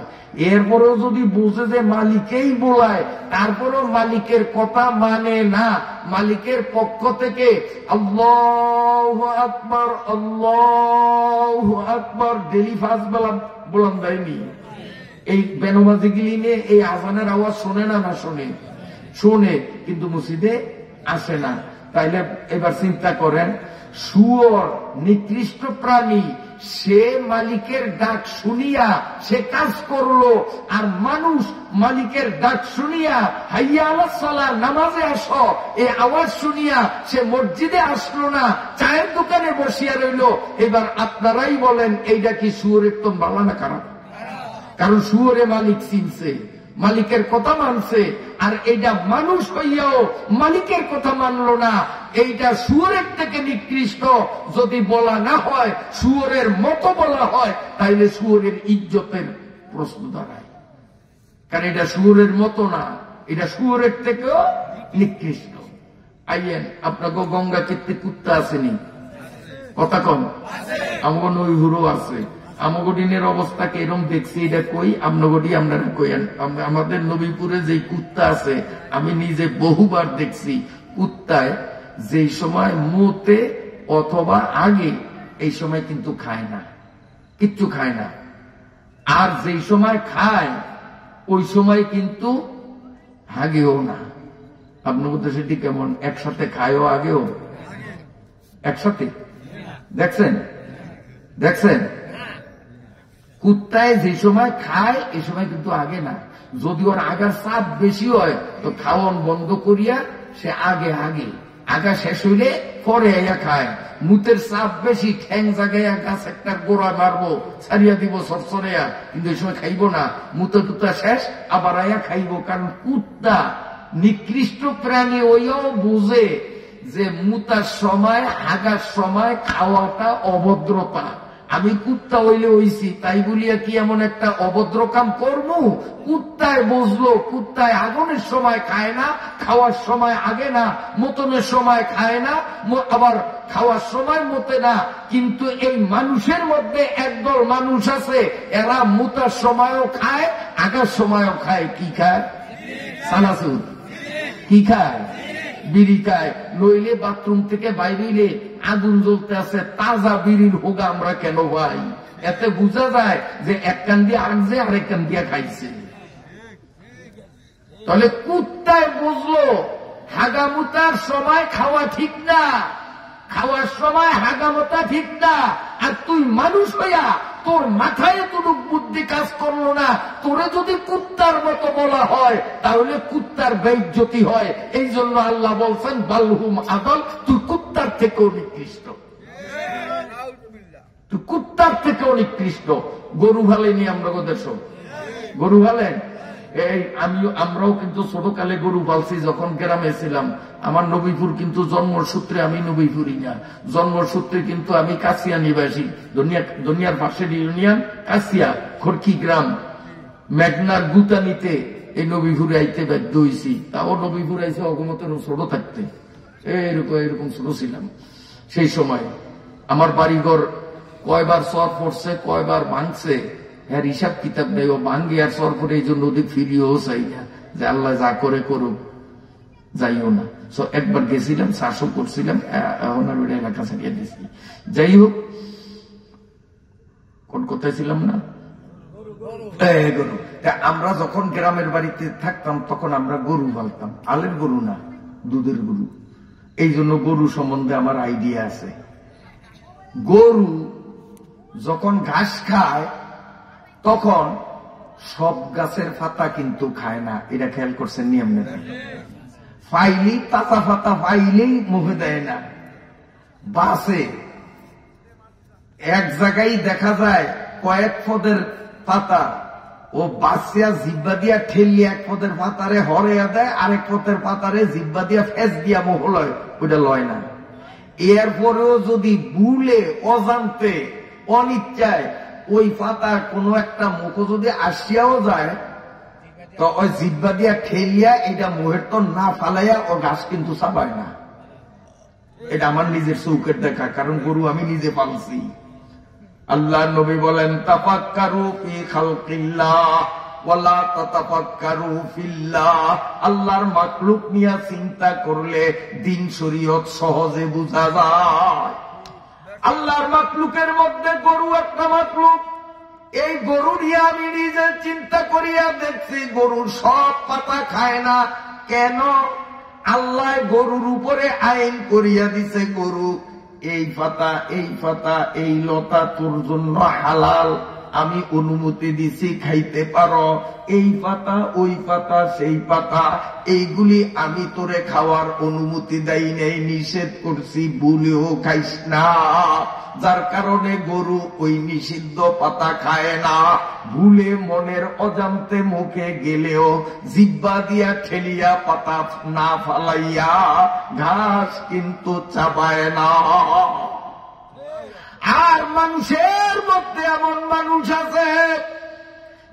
S1: এরপরেও যদি বুঝে যে মালিকেই বোলায়, তারপরেও মালিকের কথা মানে না। মালিকের পক্ষ থেকে আল্লাহু আকবার আল্লাহু আকবার ডেলি ফার্স্ট বেলা বলান দেয়নি। এই বেনমাজি গিলি নিয়ে এই আজানের আওয়াজ শোনে না, না শোনে? শোনে, কিন্তু মসজিদে আসে না। তাইলে এবার চিন্তা করেন, শুয়োর নিকৃষ্ট প্রাণী, সে মালিকের ডাক শুনিয়া সে কাজ করলো, আর মানুষ মালিকের ডাক শুনিয়া হাইয়া আলাস সালাহ, নামাজে আসো, এই আওয়াজ শুনিয়া সে মসজিদে আসলো না, চায়ের দোকানে বসিয়া রইল। এবার আপনারাই বলেন, এইটা কি শুয়োরের তো ভালো না খারাপ? কারণ শুয়োরে মালিক চিনছে, মালিকের কথা মানছে, আর এইটা মানুষ হইয়াও মালিকের কথা মানলো না। এইটা শুয়োরের থেকে নিকৃষ্ট। যদি বলা না হয়, শুয়োরের মতো বলা হয়, তাইলে শুয়োরের ইজ্জতের প্রশ্ন দাঁড়ায়। কারণ এটা শুয়োরের মতো না, এটা শুয়োরের থেকেও নিকৃষ্ট। আইয়েন, আপনাকে গঙ্গা ক্ষেত্রে কুত্তা আসেনি? কথা কম, আমার নৈহুরও আছে। আমগডিনের অবস্থাকে এরকম দেখছি, এটা কই আমনগডি আমরা কই। আমাদের নবীপুরে যে কুত্তা আছে আমি নিজে বহুবার দেখছি, কুত্তায় যেই সময় মুতে অথবা আগে এই সময় কিন্তু খায় না, কিচ্ছু খায় না। আর যেই সময় খায় ওই সময় কিন্তু আগেও না। আপনার মধ্যে সেটি কেমন? একসাথে খায়ও আগেও একসাথে দেখছেন? দেখছেন কুত্তায় যে সময় খায় এই সময় কিন্তু আগে না। যদি ওর আগার চাপ বেশি হয় তো খাওয়ান বন্ধ করিয়া সে আগে আগে আগা শেষ হইলে পরে আইয়া খায়। মুতের চাপ বেশি, ঠ্যাং জাগাইয়া গাছ একটা গোড়া মারবো, ছাড়িয়া দিব সরসরিয়া, কিন্তু এই সময় খাইব না। মুতে টুতা শেষ আবার আইয়া খাইব। কারণ কুত্তা নিকৃষ্ট প্রাণী, ওইও বুঝে যে মুতার সময় হাগার সময় খাওয়াটা অভদ্রতা। আমি কুত্তা হইলে হইছি তাই বলিয়া কি এমন একটা অভদ্র কাম করবো? কুত্তায় বুঝলো, কুত্তায় আগুনের সময় খায় না, খাওয়ার সময় আগে না, মতনের সময় খায় না, আবার খাওয়ার সময় মতে না। কিন্তু এই মানুষের মধ্যে একদল মানুষ আছে, এরা মুতার সময়ও খায়, আগার সময়ও খায়। কি খায়? সানাসুর। কি খায়? বিড়ি খায়। নইলে বাথরুম থেকে বাইরে আগুন জ্বলতে আছে, তাজা বিড়ির হোগা আমরা কেন ভাই? এতে বোঝা যায় যে এক কান দিয়ে আগছে আরেক কান দিয়ে খাইছে। তাহলে কুত্তায় বুঝলো হাগামুতার সময় খাওয়া ঠিক না, খাওয়ার সময় হাগামতা ঠিক না। আর তুই মানুষ হইয়া তোর মাথায় কোনো বুদ্ধি কাজ করলো না, তোরে যদি কুত্তার মতো বলা হয় তাহলে কুত্তার বেইজ্জতি হয়। এই জন্য আল্লাহ বলছেন বালহুম আদল, তুই কুত্তার থেকে নিকৃষ্ট, তুই কুত্তার থেকে নিকৃষ্ট। গরু ভালেনি আমরা ওদের সব, গরু ভালেন। এই আমরাও কিন্তু ছোটকালে গরু পালছি যখন গ্রামে ছিলাম। আমার নবীপুর কিন্তু জন্মসূত্রে আমি নবীপুরি না, জন্মসূত্রে কিন্তু আমি কাছিয়া নিবাসী। দুনিয়ার পাশের ইউনিয়ন কাছিয়া, খড়কি গ্রাম, মেঘনার গুতানিতে এই নবীপুরে আইতে বাধ্য হয়েছি। তাও নবীপুর আইসে অগমতের ছোট থাকতে, এরকম এরকম ছোট ছিলাম সেই সময়। আমার বাড়িঘর কয়বার সর পড়ছে, কয়বার ভাঙছে, এর হিসাব কিতাব নেই। ও ভাঙ্গি আর সর পরে এই জন্য ওদিক ফিরিয়েও চাই না, যে আল্লাহ যা করে করুক, যাইও না। একবার গেছিলাম, শাসও করছিলাম, এখন আর ওই এলাকা ছাড়িয়ে দিচ্ছি। যাই হোক, কোন কোথায় ছিলাম না? গরু। আমরা যখন গ্রামের বাড়িতে থাকতাম তখন আমরা গরু পালতাম, আলের গরু না, দুধের গরু। এই জন্য গরু সম্বন্ধে আমার আইডিয়া আছে। গরু যখন ঘাস খায় তখন সব গাছের পাতা কিন্তু খায় না, এটা খেয়াল করছেন নিয়ম নেই। ফাইলি তাজা পাতা ফাইলেই মুখে দেয় না। বাসে এক জায়গায় দেখা যায় কয়েক পদের পাতা, ও বাসিয়া জিব্বা দিয়া ঠেলিয়া এক পদের পাতারে হরেয়া দেয়, আরেক পদের পাতারে জিব্বা দিয়া ফেস দিয়া মোহ লয়, ওইটা লয় না। এরপরেও যদি ভুলে অজান্তে অনিচ্ছায় ওই পাতা কোনো একটা মুখ যদি আসিয়াও যায়, তো ওই জিব্বা দিয়া ঠেলিয়া এটা মুহের তো না ফালাইয়া ও ঘাস কিন্তু চাবায় না। এটা আমার নিজের চৌকের দেখা, কারণ গরু আমি নিজে পালছি। আল্লাহ নবী বলেন তাফাক্কারু ফি খালকিল্লাহ ওয়ালা তাতাফাক্কারু ফিল্লাহ। আল্লাহর মাখলুক নিয়ে চিন্তা করলে দিন শরীয়ত সহজে বোঝা যায়। আল্লাহর মাখলুকের মধ্যে গরু একটা মাখলুক। এই গরু নিয়ে আমি নিজে চিন্তা করিয়া দেখছি, গরুর সব পাতা খায় না কেন? আল্লাহ গরুর উপরে আইন করিয়া দিছে, গরু এই পাতা এই পাতা এই লতা তোর জন্য হালাল, আমি অনুমতি দিছি খাইতে পারো। এই পাতা ওই পাতা সেই পাতা, এইগুলি আমি তোরে খাওয়ার অনুমতি দেই নাই, নিষেধ করছি, ভুলেও খাইস না। যার কারণে গরু ওই নিষিদ্ধ পাতা খায় না। ভুলে মনের অজান্তে মুখে গেলেও জিব্বা দিয়া ঠেলিয়া পাতা না ফালাইয়া ঘাস কিন্তু চাবায় না। আর মানুষের মধ্যে এমন মানুষ আছে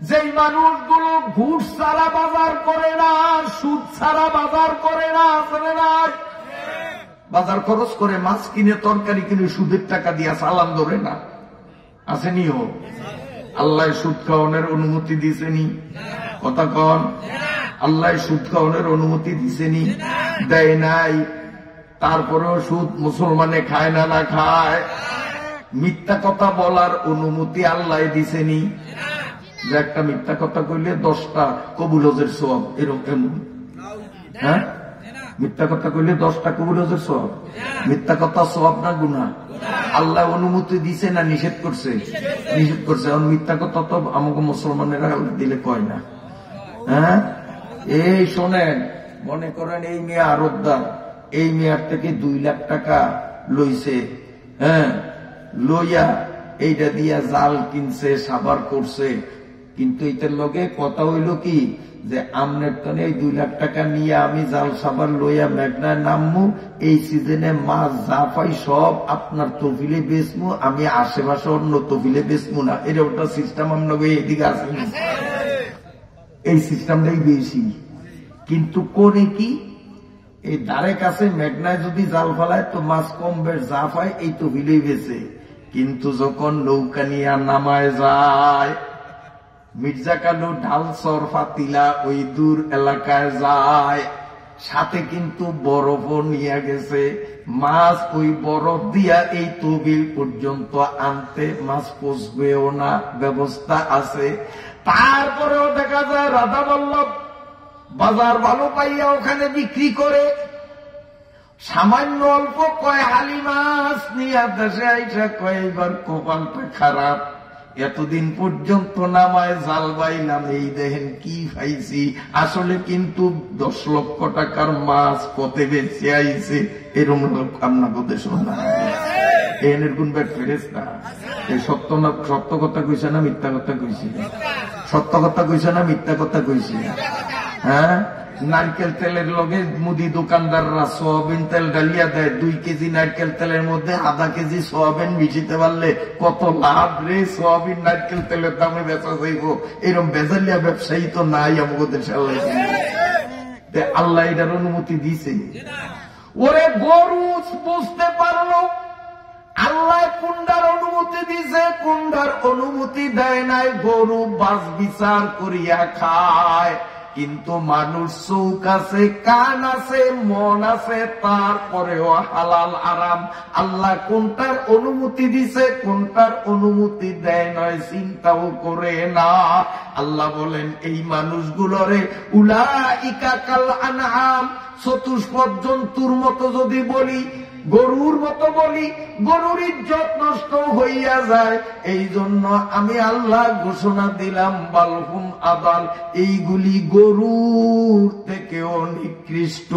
S1: যেই মানুষগুলো ঘুষ ছাড়া বাজার করে না, সুদ ছাড়া বাজার করে না, আসলে না, বাজার খরচ করে মাছ কিনে তরকারি কিনে সুদের টাকা দিয়া চালান ধরে না। আসেনিও? আল্লাহ সুদ খাওয়ানোর অনুমতি দিছেনি? কথা কন। আল্লাহ সুদ খাওয়ানোর অনুমতি দিছেনি? দেয় নাই। তারপরেও সুদ মুসলমানে খায় না? না খায়। মিথ্যা কথা বলার অনুমতি আল্লাহ দিছেনি? যে একটা মিথ্যা কথা কইলে 10টা কবুল হজের সওয়াব, এরকম। হ্যাঁ, মিথ্যা কথা কইলে 10টা কবুল হজের সওয়াব। মিথ্যা কথা সওয়াব না গুনাহ? আল্লাহ অনুমতি দিছে না নিষেধ করছে? নিষেধ করছে। এখন মিথ্যা কথা তো আমাকে মুসলমানেরা দিলে কয় না। হ্যাঁ, এই শোনেন, মনে করেন এই মেয়ে আরবদার, এই মেয়ার থেকে 2 লাখ টাকা লইছে। হ্যাঁ, লইয়া এইটা দিয়া জাল কিনছে, সাবার করছে। কিন্তু এইটার লগে কথা হইল কি, যে আমনের তনে এই 2 লাখ টাকা নিয়ে আমি জাল সাবার লইয়া মেঘনায় নামমু, এই সিজনে মাছ যা পাই সব আপনার তহবিলে বেচমু, আমি আশেপাশে অন্য তহবিলে বেচমু না। এটা ওটা সিস্টেম আপনাকে এদিকে আছে, এই সিস্টেমটাই বেশি। কিন্তু করে কি, এই দ্বারে কাছে মেঘনায় যদি জাল ফেলায় তো মাছ কম বেশ যা পায় এই তহবিলেই বেচে। কিন্তু যখন নৌকা নিয়ে নামায় যায়, মির্জা কালু ঢালসর ফাতিলা ওই দূর এলাকায় যায়, সাথে কিন্তু বরফও নিয়ে গেছে। মাছ ওই বরফ দিয়া এই তহবিল পর্যন্ত আনতে মাছ পচবেও না, ব্যবস্থা আছে। তারপরেও দেখা যায় রাধা বল্লভ বাজার ভালো পাইয়া ওখানে বিক্রি করে সামান্য অল্প কয় হালি মাছ নিয়ে দেশে আইসা কয়েকবার কপালটা খারাপ, এতদিন পর্যন্ত নামায় জাল বাইলাম, এই দেখেন কি পাইছি। আসলে কিন্তু 10 লক্ষ টাকার মাছ পথে বেঁচে আইছে। এরকম লোক আপনাকে দেশ না, এনের গুণ ব্যাট ফেরেস্তা। এই সত্য কথা কইছে না মিথ্যা কথা কইছি? সত্য কথা কইছে না মিথ্যা কথা কইছি? হ্যাঁ, নারকেল তেলের লগে মুদি দোকানদাররা সোয়াবিন তেল ডালিয়া দেয়। 2 কেজি নারকেল তেলের মধ্যে আধা কেজি সোয়াবিন মিশিতে পারলে কত লাভ রে। সোয়াবিন নারকেল তেলের দামে বেচা যাইব, এরকম বেজালিয়া ব্যবসায়ী তো নাই আমাদের দেশে। আল্লাহ এটার অনুমতি দিছে। ওরে গরু বুঝতে পারলো আল্লাহ কোনটার অনুমতি দিছে, কোনটার অনুমতি দেয় নাই। গরু বাস বিচার করিয়া খায়, কিন্তু মানুষ চোখ আছে, কান আছে, মন আছে, তারপরেও হালাল আরাম। আল্লাহ কোনটার অনুমতি দিছে, কোনটার অনুমতি দেয় নয় চিন্তাও করে না। আল্লাহ বলেন এই মানুষগুলোরে উলাইকা কাল আনআম, চতুষ্পদ জন্তুর মতো যদি বলি, গরুর মতো বলি, গরুর ইজ্জত নষ্ট হইয়া যায়। এই জন্য আমি আল্লাহ ঘোষণা দিলাম বালহুম আদাল, এইগুলি গরুর থেকেও নিকৃষ্ট।